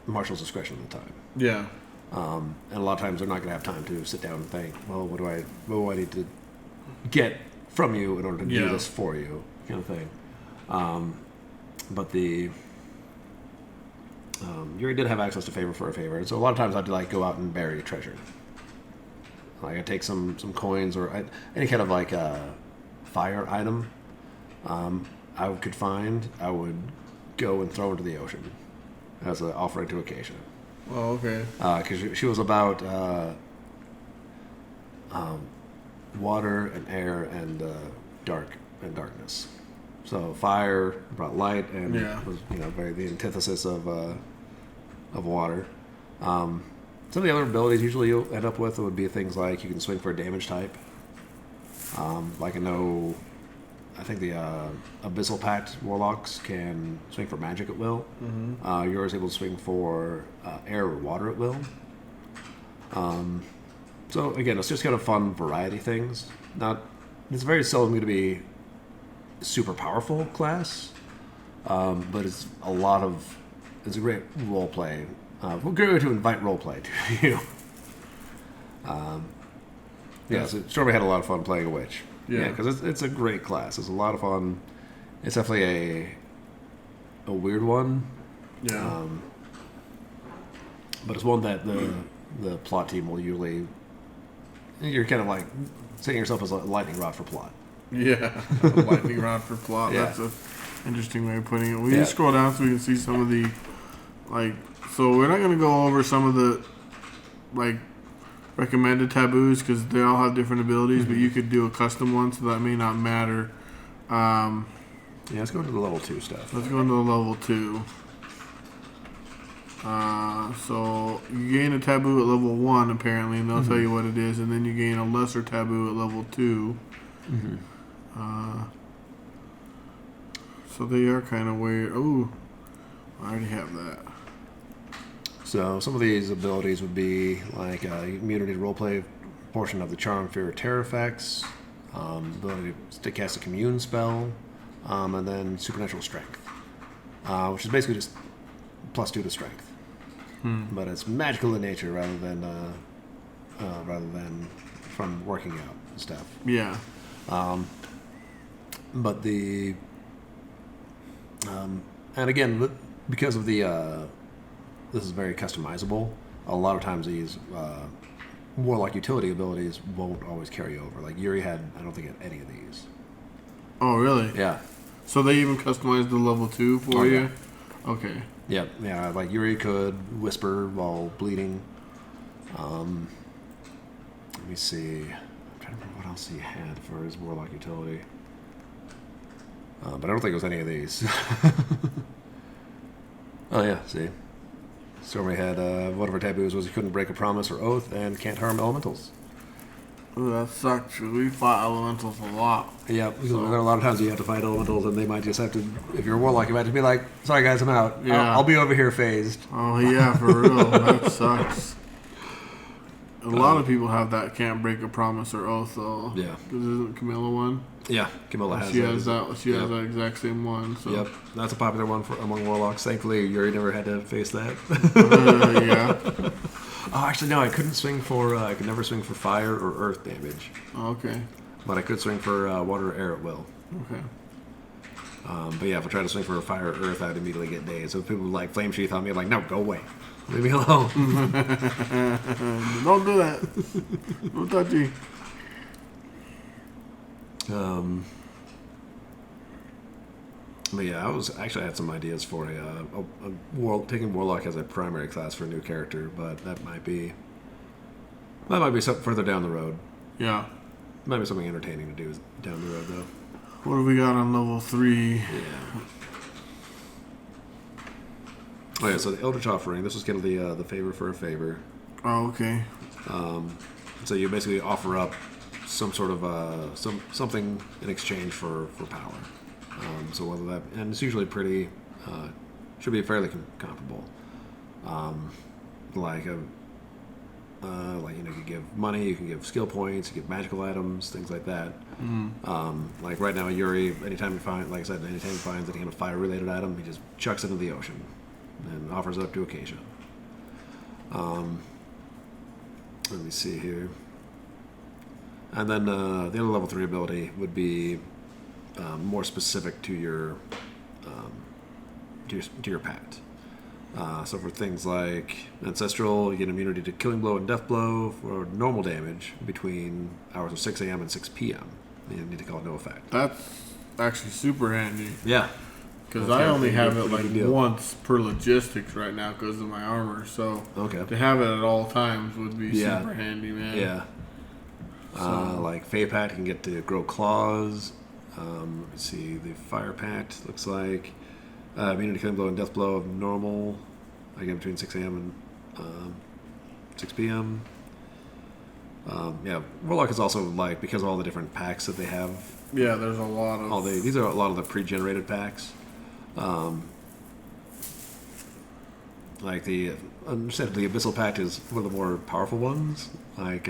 marshal's discretion at the time. Yeah. And a lot of times they're not going to have time to sit down and think, well, what do I need to get from you in order to do this for you, kind of thing. But Yuri did have access to favor for a favor, and so a lot of times I'd like go out and bury a treasure. Like I'd take some coins or any kind of like fire item I could find. I would go and throw into the ocean as an offering to Acacia. Oh, okay. Because she was about water and air and darkness. So fire brought light and was very the antithesis of water. Some of the other abilities usually you'll end up with would be things like you can swing for a damage type. I think the Abyssal Pact Warlocks can swing for magic at will. Mm-hmm. Yours able to swing for air or water at will. So again, it's just kind of fun variety things. It's very seldom going to be super powerful class, but it's a great role play. We're going to invite role play to you. So Stormy had a lot of fun playing a witch. Yeah, because it's a great class. It's a lot of fun. It's definitely a weird one. Yeah. But it's one that the plot team will usually. You're kind of like setting yourself as a lightning rod for plot. Yeah, a lightning rod for plot. Yeah. That's an interesting way of putting it. We can scroll down so we can see some of the So we're not going to go over some of the recommended taboos because they all have different abilities, but you could do a custom one, so that may not matter. Let's go into the level 2 stuff. Let's go into the level 2. So you gain a taboo at level 1 apparently, and they'll tell you what it is, and then you gain a lesser taboo at level 2. So they are kind of weird. Oh, I already have that. So some of these abilities would be like immunity to roleplay portion of the charm, fear, or terror effects, ability to cast a commune spell, and then supernatural strength, which is basically just +2 to strength, but it's magical in nature rather than from working out and stuff. Yeah. But and again, because of this is very customizable. A lot of times these warlock utility abilities won't always carry over. Like Yuri I don't think had any of these. Oh, really? Yeah. So they even customized the level 2 for you? Yeah. Okay. Yep. Yeah, like Yuri could whisper while bleeding. Let me see. I'm trying to remember what else he had for his warlock utility. But I don't think it was any of these. Oh, yeah, see. Stormy had one of her taboos was he couldn't break a promise or oath and can't harm elementals. Ooh, that sucks. We fought elementals a lot. Yeah, because there are a lot of times you have to fight elementals and they might just have to, if you're a warlock, you might just be like, sorry guys, I'm out. Yeah. I'll be over here phased. Oh, yeah, for real. That sucks. A lot of people have that can't break a promise or oath, though. Yeah. Because isn't Camilla one? Yeah, Camilla has She has that exact same one. So. Yep, that's a popular one among warlocks. Thankfully, Yuri never had to face that. Yeah. Oh, actually, no. I couldn't swing for. I could never swing for fire or earth damage, Oh, okay. but I could swing for water or air at will. Okay. But yeah, if I tried to swing for fire or earth, I'd immediately get dazed. So people like flame sheath on me, I'm like, no, go away, leave me alone. Don't do that. Don't touch you. But yeah, I had some ideas for taking warlock as a primary class for a new character, but that might be something further down the road. Yeah. Might be something entertaining to do down the road, though. What do we got on level 3? Yeah. Oh yeah, so the Eldritch Offering. This was kind of the favor for a favor. Oh, okay. So you basically offer up some sort of something in exchange for power. So whether that, and it's usually pretty, should be fairly comparable. Like you can give money, you can give skill points, you give magical items, things like that. Like right now, Yuri, anytime he finds any kind of fire-related item, he just chucks it into the ocean and offers it up to Acacia. Let me see here. And then the other level 3 ability would be more specific to your pact. So for things like Ancestral, you get immunity to Killing Blow and Death Blow for normal damage between hours of 6 a.m. and 6 p.m. You need to call it no effect. That's actually super handy. Yeah. Because I only have it like deal. once per logistics right now because of my armor. So to have it at all times would be super handy, man. Yeah. Like Fey Pact, you can get to grow claws. Let me see. The Fire Pact looks like immunity to Killing Blow and Death Blow of normal. Again, between 6 a.m. and 6 p.m. Warlock is also like, because of all the different packs that they have. Yeah, there's a lot of. These are a lot of the pre-generated packs. Like the Abyssal Pact is one of the more powerful ones. Like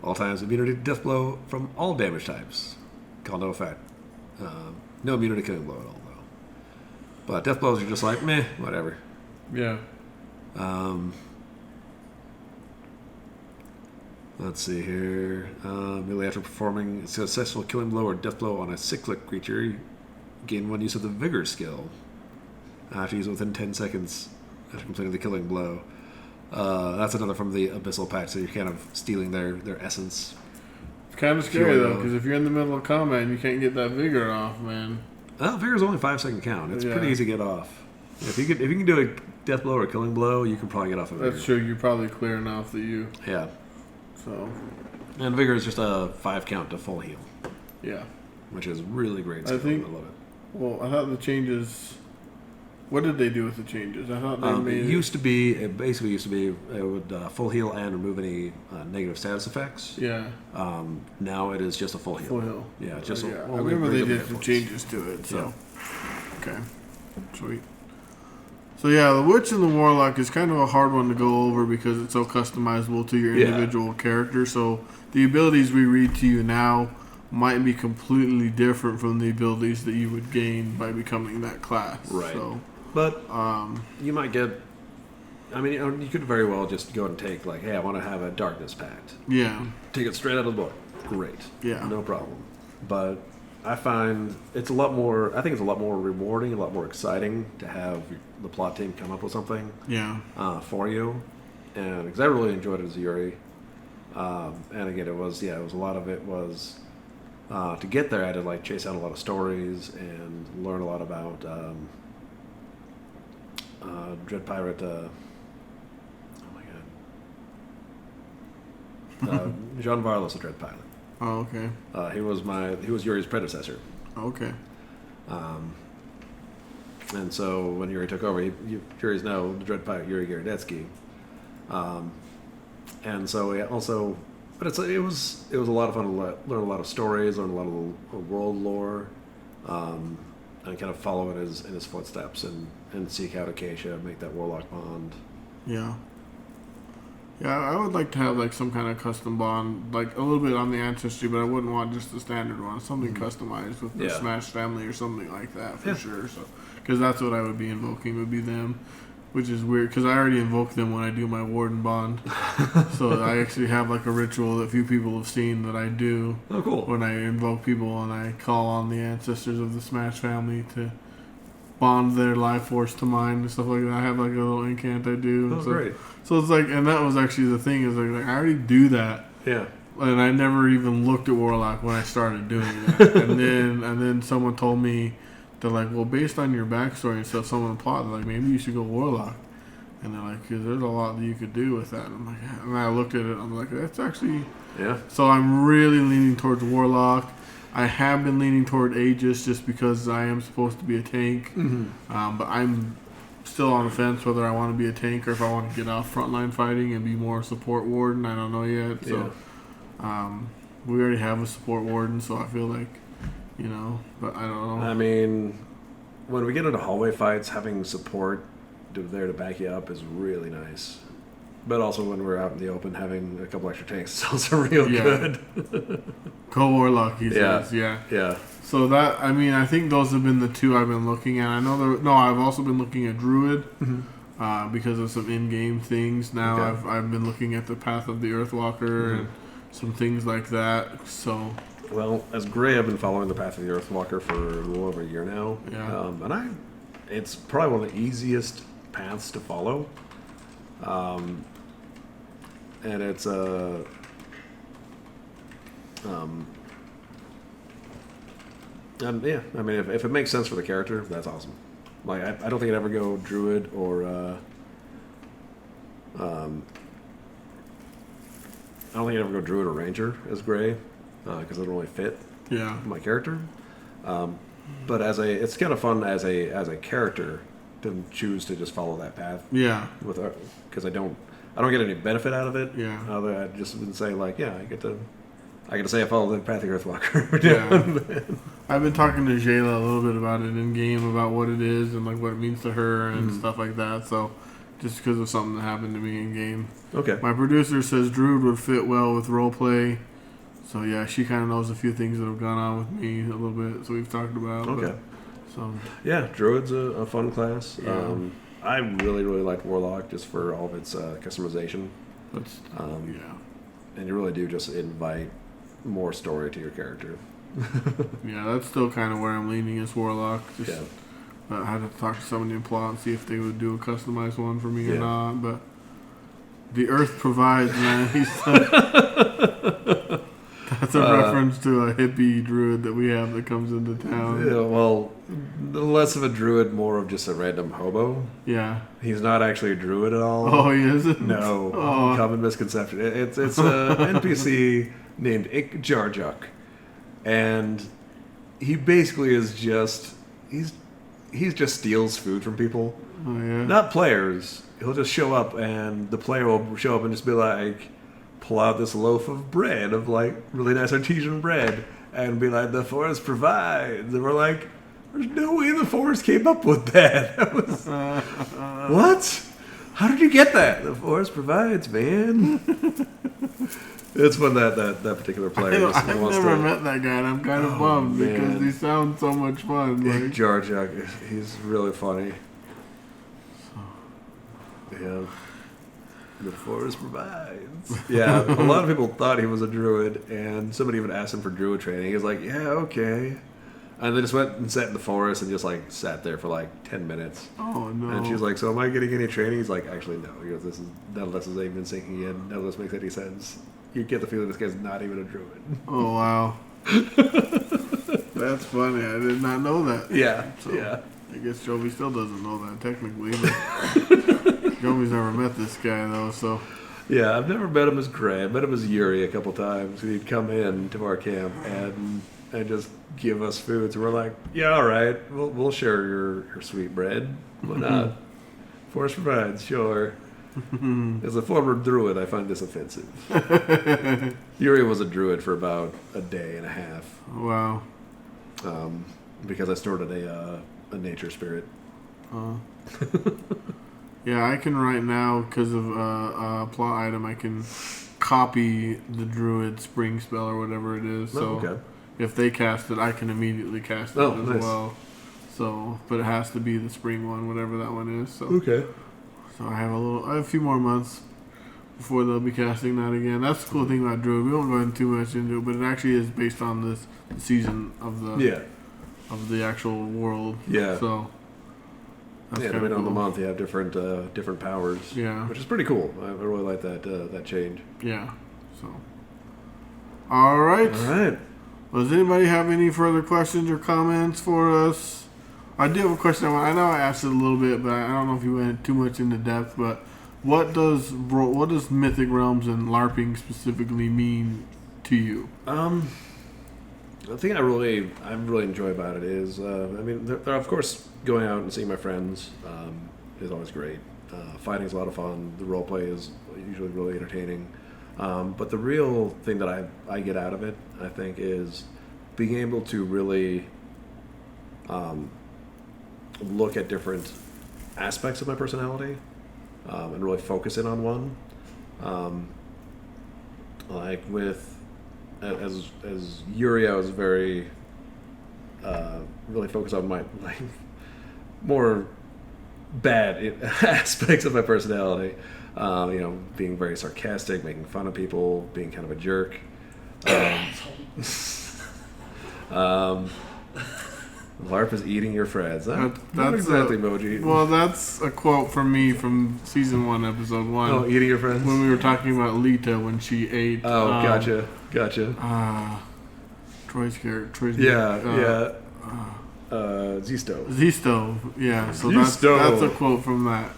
all times immunity to Death Blow from all damage types. Called no effect. No immunity to Killing Blow at all, though. But Death Blows are just like, meh, whatever. Yeah. Let's see here. Immediately after performing a successful Killing Blow or Death Blow on a cyclic creature, you gain 1 use of the Vigor skill. After use it within 10 seconds after completing the Killing Blow. That's another from the Abyssal Pact, so you're kind of stealing their essence. It's kind of scary, though, because if you're in the middle of combat and you can't get that Vigor off, man. Well, Vigor's only 5-second count. It's pretty easy to get off. If you can do a Death Blow or a Killing Blow, you can probably get off of Vigor. That's true. You're probably clear enough that you... Yeah. So... And Vigor is just a 5 count to full heal. Yeah. Which is really great skill. I love it. Well, I thought the changes... What did they do with the changes? I thought they made... It basically used to be, it would full heal and remove any negative status effects. Yeah. Now it is just a full heal. Full heal. Yeah, just I remember they did some changes to it, so... Yeah. Okay. Sweet. So yeah, the Witch and the Warlock is kind of a hard one to go over because it's so customizable to your individual character. So the abilities we read to you now might be completely different from the abilities that you would gain by becoming that class. Right. So, but you might get... I mean, you could very well just go and take, like, hey, I want to have a Darkness Pact. Yeah. Take it straight out of the book. Great. Yeah. No problem. But I find it's a lot more... I think it's a lot more rewarding, a lot more exciting to have the plot team come up with something for you. And because I really enjoyed it as Yuri. And again, it was a lot of it was... to get there, I had to, like, chase out a lot of stories and learn a lot about Dread Pirate... Jean Varlos, the Dread Pilot. Oh, okay. He was Yuri's predecessor. Okay. And so when Yuri took over, Yuri's now the Dread Pilot Yuri Garadetsky. And so he also, but it was a lot of fun to learn a lot of stories, learn a lot of world lore, and kind of follow in his footsteps and seek out Acacia, make that warlock bond. Yeah. Yeah, I would like to have like some kind of custom bond, like a little bit on the ancestry, but I wouldn't want just the standard one. Something customized with the Smash family or something like that for sure. So, because that's what I would be invoking would be them. which is weird because I already invoke them when I do my Warden Bond. So I actually have like a ritual that few people have seen that I do. Oh, cool. When I invoke people and I call on the ancestors of the Smash family to bond their life force to mine and stuff like that. I have like a little incant I do. Oh, great. So it's like, and that was actually the thing is like I already do that. Yeah. And I never even looked at Warlock when I started doing that. and then someone told me, they're like, well, based on your backstory and stuff, someone plotted like maybe you should go Warlock. And they're like, because there's a lot that you could do with that. And I'm like, and I looked at it, I'm like, that's actually. Yeah. So I'm really leaning towards Warlock. I have been leaning toward Aegis just because I am supposed to be a tank. Mm-hmm. But I'm still on the fence whether I want to be a tank or if I want to get off frontline fighting and be more support warden. I don't know yet. So we already have a support warden, so I feel like, but I don't know. I mean, when we get into hallway fights, having support there to back you up is really nice. But also when we're out in the open, having a couple extra tanks is also real good. Go Warlock, he says. Yeah. So that, I mean, I think those have been the two I've been looking at. I know I've also been looking at Druid because of some in-game things. Now I've been looking at the Path of the Earthwalker and some things like that. So, well, as Gray, I've been following the Path of the Earthwalker for a little over a year now. Yeah. And it's probably one of the easiest paths to follow. And it's yeah, I mean, if it makes sense for the character, that's awesome. Like, I don't think I'd ever go Druid or I don't think I'd ever go Druid or Ranger as Gray because it don't really fit my character. But it's kind of fun as a character to choose to just follow that path. Yeah. Because I don't get any benefit out of it. Yeah. I just been saying like, I get to say I follow the Path of the Earthwalker. Yeah. I've been talking to Jayla a little bit about it in game about what it is and like what it means to her and stuff like that. So just because of something that happened to me in game. Okay. My producer says Druid would fit well with roleplay. So yeah, she kind of knows a few things that have gone on with me a little bit. So we've talked about. Okay. So yeah, Druid's a fun class. Yeah. I really liked Warlock just for all of its customization. And you really do just invite more story to your character. Yeah, that's still kind of where I'm leaning as Warlock. But I had to talk to somebody in plot and see if they would do a customized one for me or not. But the Earth provides, man. That's a reference to a hippie druid that we have that comes into town. Yeah, well, less of a druid, more of just a random hobo. Yeah. He's not actually a druid at all. Oh, he isn't? No. Oh. Common misconception. It's an NPC named Ik Jarjuk. And he basically is just... He's just steals food from people. Oh, yeah? Not players. He'll just show up, and the player will show up and just be like... pull out this loaf of bread, of like really nice artesian bread, and be like, the forest provides. And we're like, there's no way the forest came up with that. That was, what? How did you get that? The forest provides, man. It's when that particular player just I've wants never to, met that guy, and I'm kind of bummed because he sounds so much fun. Like, Jar Jar, he's really funny. Yeah. The forest provides. Yeah, a lot of people thought he was a druid, and somebody even asked him for druid training. He was like, yeah, okay. And they just went and sat in the forest and just like sat there for like 10 minutes. Oh, no. And she was like, so am I getting any training? He's like, actually, no. He goes, none of this is even sinking in. None of this makes any sense. You get the feeling this guy's not even a druid. Oh, wow. That's funny. I did not know that. Yeah, so, yeah. I guess Jovi still doesn't know that, technically. But Jovi's never met this guy, though, so... Yeah, I've never met him as Gray. I met him as Yuri a couple times. He'd come in to our camp and just give us food. So we're like, yeah, all right, we'll share your sweet bread. Why not? Force provides, sure. As a former druid, I find this offensive. Yuri was a druid for about a day and a half. Wow. Because I stored a nature spirit. Yeah, I can right now, because of a plot item, I can copy the druid spring spell or whatever it is. So if they cast it, I can immediately cast it as well. So, but it has to be the spring one, whatever that one is. So, So I have a few more months before they'll be casting that again. That's the cool thing about Druid. We won't go into too much into it, but it actually is based on the season of the actual world. Yeah. So that's depending cool. on the month, you have different powers. Yeah. Which is pretty cool. I really like that change. Yeah. So. All right. All right. Well, does anybody have any further questions or comments for us? I do have a question. I know I asked it a little bit, but I don't know if you went too much into depth. But what does Mythic Realms and LARPing specifically mean to you? The thing I really enjoy about it is, they're of course going out and seeing my friends is always great. Fighting is a lot of fun. The role play is usually really entertaining. But the real thing that I get out of it, I think, is being able to really look at different aspects of my personality and really focus in on one. Like with as Yuri, I was very really focused on my more bad aspects of my personality. Being very sarcastic, making fun of people, being kind of a jerk. LARP is eating your friends. Not exactly, Moji. Well, that's a quote from me from season 1, episode 1. Oh, eating your friends? When we were talking about Lita when she ate. Oh, gotcha. Troy's character. Zisto. Zisto, yeah. So Zisto. that's a quote from that.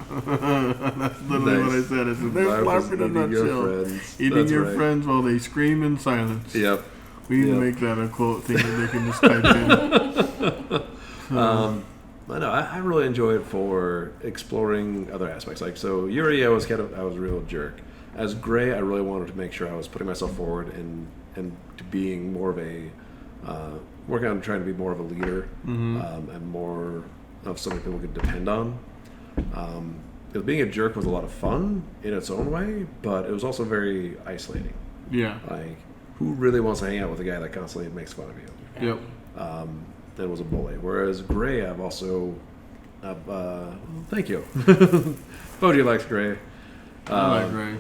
That's literally what I said. I said, "They're LARPing in a nutshell, eating your friends while they scream in silence." Yep. We need to make that a quote thing that they can just type in. I know. I really enjoy it for exploring other aspects. Like, so Yuri, I was a real jerk. As Gray, I really wanted to make sure I was putting myself forward and to being more of a working on trying to be more of a leader and more of something people could depend on. Because being a jerk was a lot of fun in its own way, but it was also very isolating. Yeah. Like, who really wants to hang out with a guy that constantly makes fun of you? Yep. That was a bully. Whereas Gray, I've also, thank you. Bodhi likes Gray. I like Gray.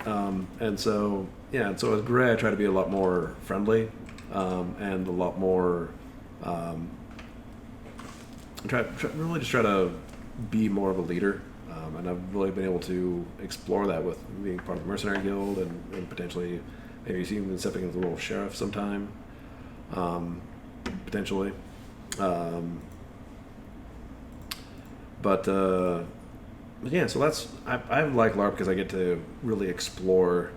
And so as Gray, I try to be a lot more friendly, and a lot more, try to be more of a leader. And I've really been able to explore that with being part of the Mercenary Guild and potentially maybe even stepping into the role of sheriff sometime, potentially. So I like LARP because I get to really explore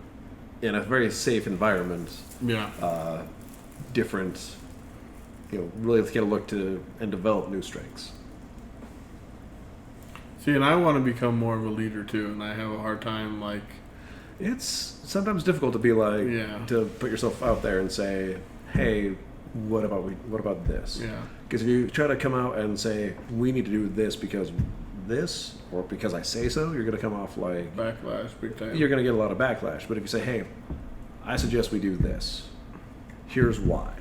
in a very safe environment. Yeah. Different, really get a look to and develop new strengths. See, and I want to become more of a leader too, and I have a hard time It's sometimes difficult to be to put yourself out there and say, "Hey, what about this?" Yeah. Because if you try to come out and say, "We need to do this because this," or because I say so, you're going to come off like backlash big time. You're going to get a lot of backlash. But if you say, "Hey, I suggest we do this. Here's why."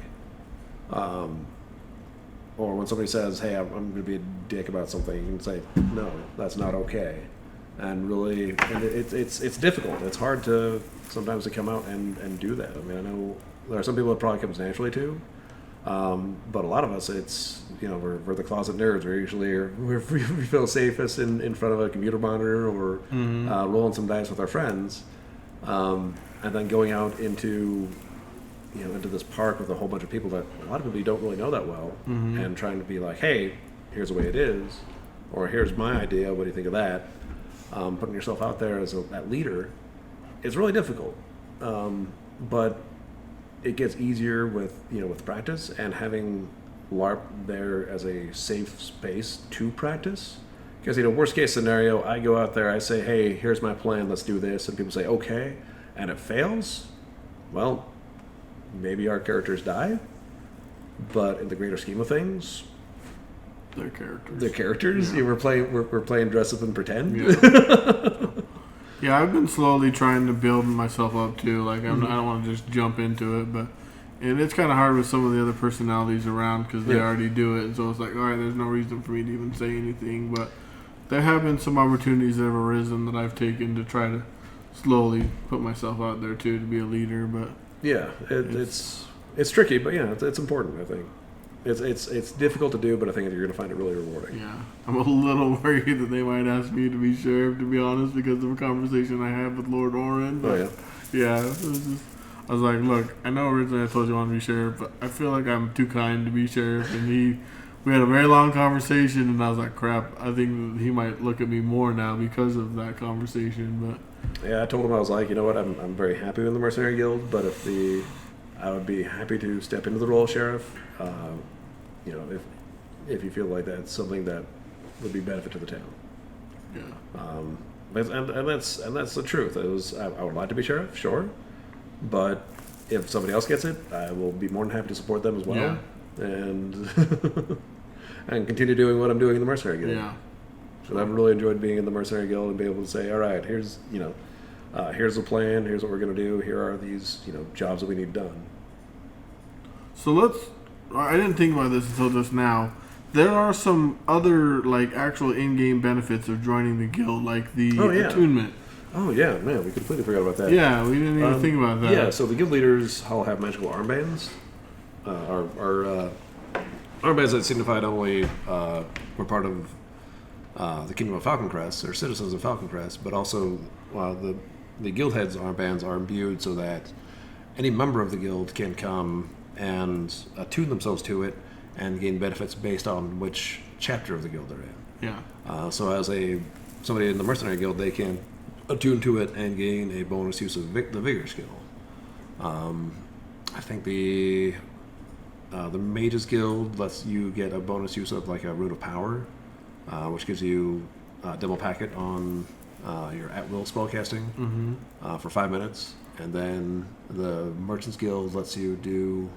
Or when somebody says, "Hey, I'm going to be a dick about something," you can say, "No, that's not okay." And really, it's difficult. It's hard to sometimes to come out and do that. I mean, I know there are some people it probably comes naturally to, but a lot of us, it's we're the closet nerds. We feel safest in front of a computer monitor or rolling some dice with our friends, and then going out into this park with a whole bunch of people that a lot of people you don't really know that well, and trying to be like, "Hey, here's the way it is," or "Here's my idea. What do you think of that?" Putting yourself out there as that leader is really difficult, but it gets easier with practice and having LARP there as a safe space to practice. Because worst case scenario, I go out there, I say, "Hey, here's my plan. Let's do this," and people say, "Okay," and it fails. Well, maybe our characters die, but in the greater scheme of things, They're characters. they're characters. Yeah. We're playing dress up and pretend. Yeah. Yeah, I've been slowly trying to build myself up too. Like I don't want to just jump into it, and it's kind of hard with some of the other personalities around because they already do it. And so it's like, all right, there's no reason for me to even say anything. But there have been some opportunities that have arisen that I've taken to try to slowly put myself out there too to be a leader, but Yeah, it's tricky, but yeah, it's important. I think it's difficult to do, but I think you're going to find it really rewarding. yeah, I'm a little worried that they might ask me to be sheriff, to be honest, because of a conversation I had with Lord Oren. But Oh yeah. yeah, it was just, I was like, look, I know originally I told you I want to be sheriff, but I feel like I'm too kind to be sheriff, and we had a very long conversation, and I was like, crap, I think that he might look at me more now because of that conversation, but. Yeah, I told him I was like, you know what, I'm very happy in the Mercenary Guild, but I would be happy to step into the role of sheriff. You know, if you feel like that's something that would be benefit to the town. Yeah. And that's the truth. I would like to be sheriff, sure, but if somebody else gets it, I will be more than happy to support them as well, Yeah. and and continue doing what I'm doing in the Mercenary Guild. Yeah. So I've really enjoyed being in the Mercenary Guild and be able to say, all right, here's here's the plan, here's what we're going to do, here are these jobs that we need done. So I didn't think about this until just now. There are some other, like, actual in-game benefits of joining the guild, like the attunement. Oh yeah, man, we completely forgot about that. Yeah, we didn't even think about that. Yeah, so the guild leaders all have magical armbands. Are armbands that signify not only we're part of the Kingdom of Falconcrest, or citizens of Falconcrest, but also the guild heads' armbands are imbued so that any member of the guild can come and attune themselves to it and gain benefits based on which chapter of the guild they're in. Yeah. So as somebody in the Mercenary Guild, they can attune to it and gain a bonus use of the Vigor skill. I think the Mages Guild lets you get a bonus use of like a Root of Power, which gives you a double packet on your at-will spellcasting for 5 minutes. And then the Merchants Guild lets you do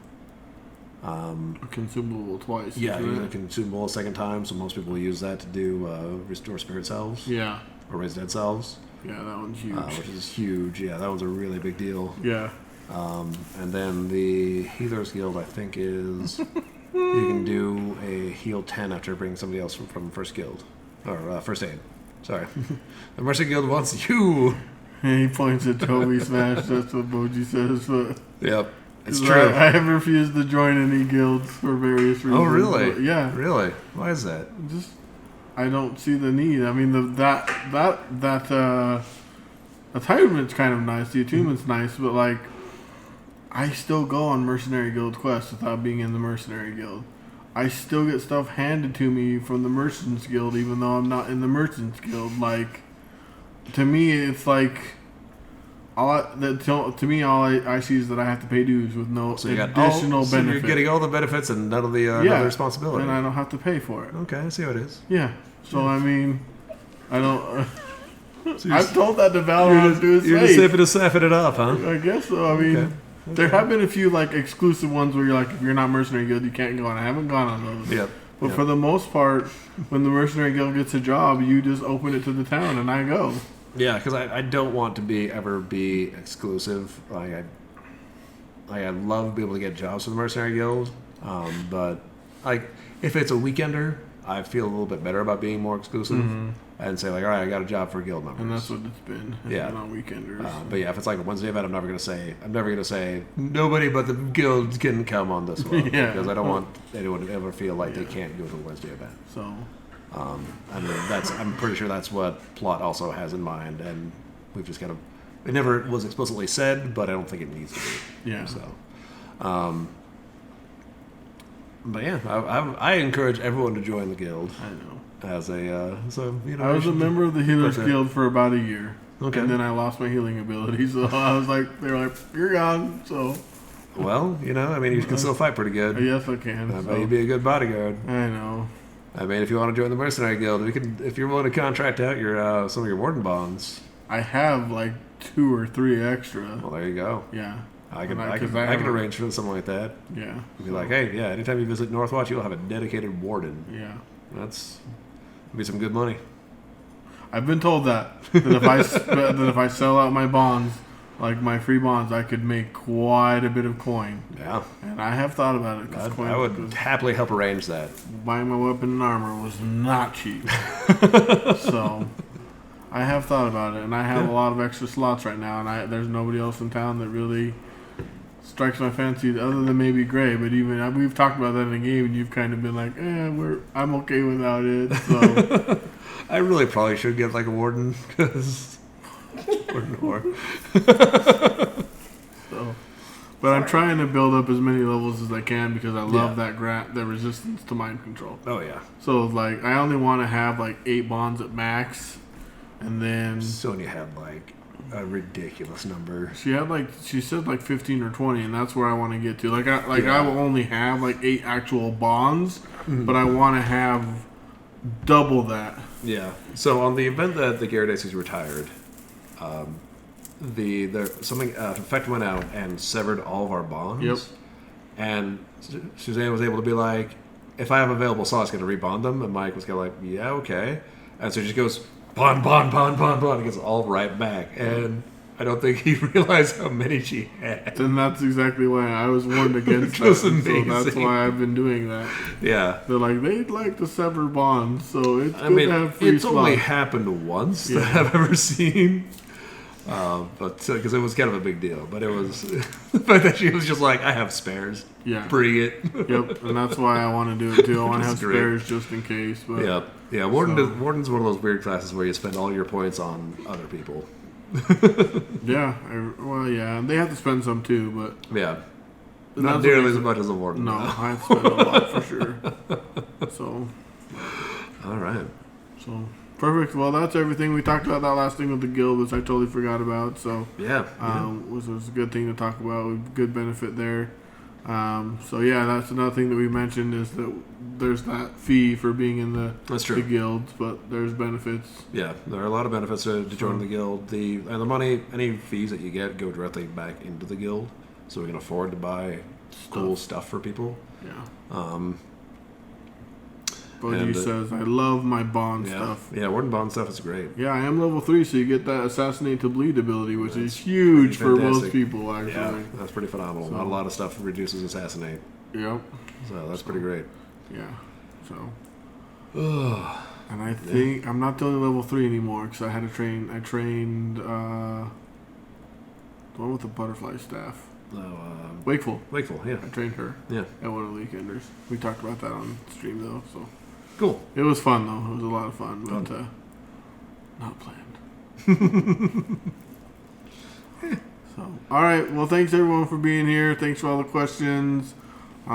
A consumable twice. you isn't get a it? consumable a second time, so most people use that to do restore spirit selves Yeah. or raise dead selves, Yeah, that one's huge. which is huge. Yeah, that one's a really big deal. Yeah. And then the Healers Guild, I think, is you can do a heal 10 after bringing somebody else from First Guild or First Aid. Sorry, the Mercy Guild wants you. And he points at Toby Smash. That's what Boji says. But Yep, it's 'cause true. I have refused to join any guilds for various reasons. Oh, really? But yeah. Really? Why is that? Just I don't see the need. I mean, that attunement's kind of nice. The attunement's nice, but like, I still go on Mercenary Guild quests without being in the Mercenary Guild. I still get stuff handed to me from the Merchants Guild, even though I'm not in the Merchants Guild. Like, to me, it's like all I see is that I have to pay dues with no So you got additional so you're benefit. getting all the benefits and none of the other responsibility. and I don't have to pay for it. Okay, I see how it is. Yeah. So I mean, I don't. So you're I've told that to Valorant to his You're face. just sipping it up, huh? I guess so. I mean, Okay. there have been a few like exclusive ones where you're like, if you're not Mercenary Guild, you can't go on. I haven't gone on those. Yep. But Yep. for the most part, when the Mercenary Guild gets a job, you just open it to the town, and I go. Yeah, because I don't want to ever be exclusive. I love being able to get jobs for the Mercenary Guild, but like if it's a weekender, I feel a little bit better about being more exclusive and say like, all right, I got a job for guild members. And that's what it's been. It's Yeah. been on weekenders. But yeah, if it's like a Wednesday event, I'm never gonna say nobody but the guild can come on this one. Yeah. Because I don't want anyone to ever feel like they can't go to a Wednesday event. So I mean, I'm pretty sure that's what Plot also has in mind, and we've just kind of. It never was explicitly said, but I don't think it needs to be. yeah. So, but yeah, I encourage everyone to join the guild I know. as a I was a member of the Healers Okay. Guild for about a year. Okay. And then I lost my healing ability, so I was like, they're like, you're gone. So Well, I mean, you can still fight pretty good. yes, I can. I So. bet you'd be a good bodyguard. I know. I mean, if you want to join the Mercenary Guild, we can. If you're willing to contract out your some of your warden bonds, I have like 2 or 3 extra. well, there you go. Yeah. I can Because I can have- arrange for something like that. Yeah. Be like, hey, yeah, anytime you visit Northwatch, you'll have a dedicated warden. Yeah. That'd be some good money. I've been told that if I sell out my bonds, like my free bonds, I could make quite a bit of coin. Yeah. And I have thought about it. 'Cause I would happily help arrange that. Buying my weapon and armor was not cheap. So I have thought about it, and I have a lot of extra slots right now, and there's nobody else in town that really strikes my fancy other than maybe Gray. But even we've talked about that in the game, and you've kind of been like, I'm okay without it. So I really probably should get like a warden because warden war. So, but I'm trying to build up as many levels as I can because I love that the resistance to mind control. Oh yeah. So like I only want to have like 8 bonds at max, and then Sonya had like a ridiculous number. she said like 15 or 20, and that's where I want to get to. I will only have like 8 actual bonds, but I want to have double that. Yeah. So on the event that the Gyarados retired, something effect went out and severed all of our bonds. Yep. And Suzanne was able to be like, if I have available slots, going to rebond them. And Mike was kind of like, yeah, okay. And so she just goes, bond, and gets all right back. And I don't think he realized how many she had. And that's exactly why I was warned against that. So that's why I've been doing that. Yeah. They're like, they'd like to sever bonds, so it's good to have free it's slots. only happened once that I've ever seen. But because it was kind of a big deal. But it was the fact that she was just like, I have spares. Yeah. Bring it. Yep. And that's why I want to do it too. I want to have great. spares just in case. But Yeah. Yeah. Warden's one of those weird classes where you spend all your points on other people. yeah. And they have to spend some too, but Yeah. And Not that's nearly what as makes much as a warden. no, though. I have to spend a lot for sure. So All right. perfect. Well, that's everything. We talked about that last thing with the guild, which I totally forgot about. So Yeah. was a good thing to talk about. Good benefit there. So yeah, that's another thing that we mentioned is that there's that fee for being in That's the true. guilds, but there's benefits. Yeah, there are a lot of benefits to joining the guild. The money, any fees that you get go directly back into the guild, so we can afford to buy cool stuff for people. Yeah. And, Bodhi says, I love my bond Yeah, stuff. yeah, warden bond stuff is great. Yeah, I am level 3, so you get that assassinate to bleed ability, which That's is huge for fantastic. most people, actually. Yeah, that's pretty phenomenal. So- Not a lot of stuff reduces assassinate, Yep. so that's pretty great. Yeah. So. And I think I'm not doing level 3 anymore because I had to train. I trained the one with the butterfly staff. Wakeful. Wakeful, yeah, I trained her yeah, at one of the weekenders. We talked about that on stream though, so cool. it was fun though. It was a lot of fun, but not planned. So, all right. Well, thanks everyone for being here. Thanks for all the questions. We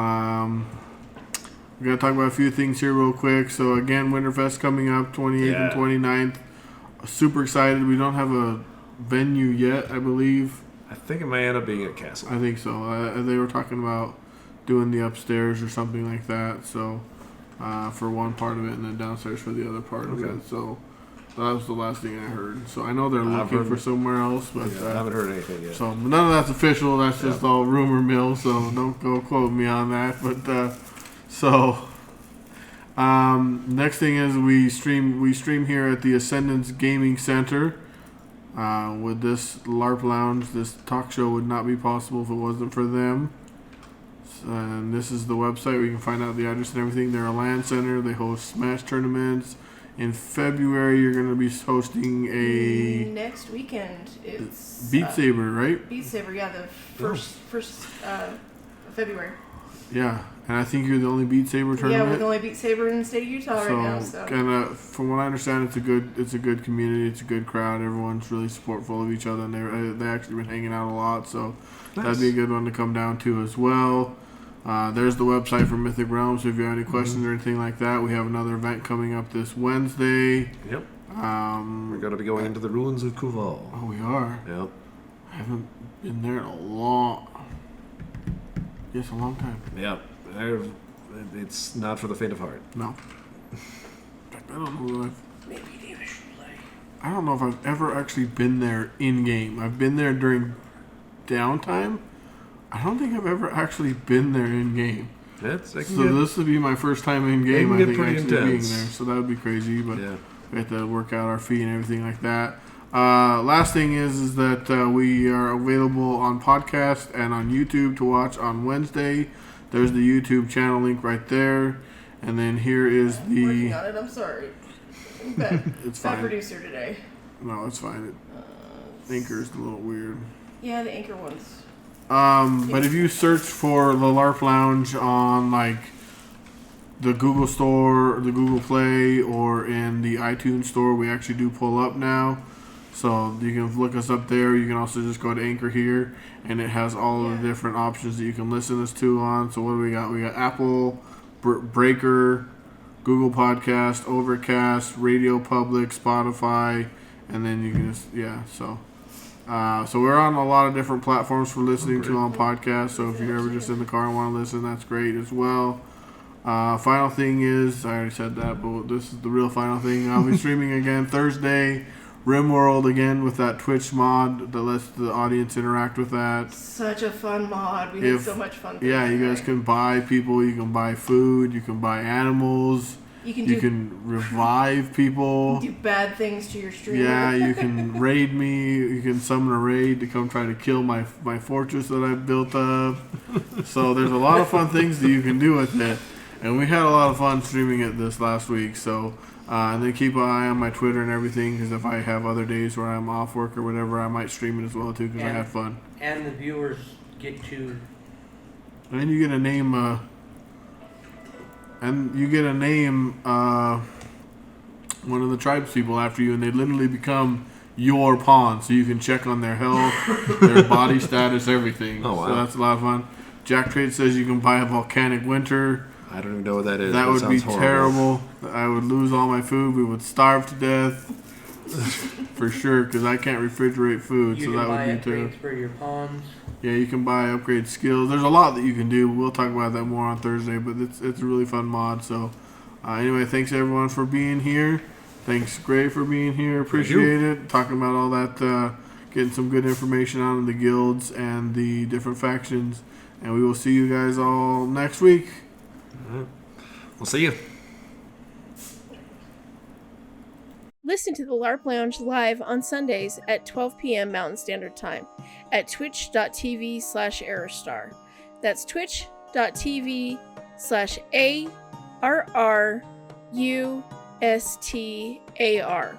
got to talk about a few things here real quick. So again, Winterfest coming up 28th and 29th. Super excited. We don't have a venue yet, I believe. I think it may end up being at Castle. I think so. They were talking about doing the upstairs or something like that. So for one part of it, and then downstairs for the other part of it. So that was the last thing I heard. So I know they're looking for somewhere else, but I haven't heard anything yet. so none of that's official. That's just all rumor mill. So don't go quote me on that. But next thing is we stream here at the Ascendance Gaming Center. With this LARP Lounge, this talk show would not be possible if it wasn't for them. And this is the website where you can find out the address and everything. They're a LAN center. They host Smash tournaments. In February, you're going to be hosting a next weekend. It's Beat Saber, right? Beat Saber, yeah, the first February. Yeah, and I think you're the only Beat Saber tournament. Yeah, we're the only Beat Saber in the state of Utah right now. So and from what I understand, it's a good community. It's a good crowd. Everyone's really supportful of each other, and they actually been hanging out a lot. So that'd be a good one to come down to as well. There's the website for Mythic Realms. So if you have any questions or anything like that, we have another event coming up this Wednesday. Yep. We're going to be going into the ruins of Kuval. Oh, we are. Yep. I haven't been there in a long time. Yep. It's not for the faint of heart. No. In fact, I don't know if Maybe you should play. I don't know if I've ever actually been there in game. I've been there during downtime. I don't think I've ever actually been there in game. This would be my first time in game. I think actually being there, so that would be crazy. But we have to work out our fee and everything like that. Last thing is that we are available on podcast and on YouTube to watch on Wednesday. There's the YouTube channel link right there. And then here is the... Working on it, I'm sorry. Bad, It's bad fine. producer today. No, it's fine. Anchor's a little weird. Yeah, the Anchor ones. But if you search for the LARP Lounge on like the Google Store, the Google Play, or in the iTunes Store, we actually do pull up now. So you can look us up there. You can also just go to Anchor here, and it has all of the different options that you can listen us to on. So what do we got? We got Apple, Breaker, Google Podcast, Overcast, Radio Public, Spotify, and then you can just so we're on a lot of different platforms for listening to on podcasts. So if you're ever just in the car and want to listen, that's great as well. Final thing is, I already said that, but this is the real final thing. I'll be streaming again Thursday, RimWorld again with that Twitch mod that lets the audience interact with that. Such a fun mod. We had so much fun. Yeah, you guys can buy people, you can buy food, you can buy animals. You can revive people. Do bad things to your stream. Yeah, you can raid me. You can summon a raid to come try to kill my fortress that I've built up. So there's a lot of fun things that you can do with it. And we had a lot of fun streaming it this last week. So and then keep an eye on my Twitter and everything, because if I have other days where I'm off work or whatever, I might stream it as well too, because I had fun. And the viewers get to... And then you get a name... one of the tribes people after you, and they literally become your pawn, so you can check on their health, their body status, everything. Oh, wow. So that's a lot of fun. Jack Trade says you can buy a volcanic winter. I don't even know what that is. That would be horrible. terrible. I would lose all my food. We would starve to death. For sure, because I can't refrigerate food, so that would be terrible. for your pawns. Yeah, you can buy upgrade skills. There's a lot that you can do. We'll talk about that more on Thursday, but it's a really fun mod. So anyway, thanks everyone for being here. Thanks Gray for being here. Appreciate it. Talking about all that, getting some good information on the guilds and the different factions. And we will see you guys all next week. All right. We'll see you. Listen to the LARP Lounge live on Sundays at 12 p.m. Mountain Standard Time at twitch.tv/Aerostar. That's twitch.tv/ARRUSTAR.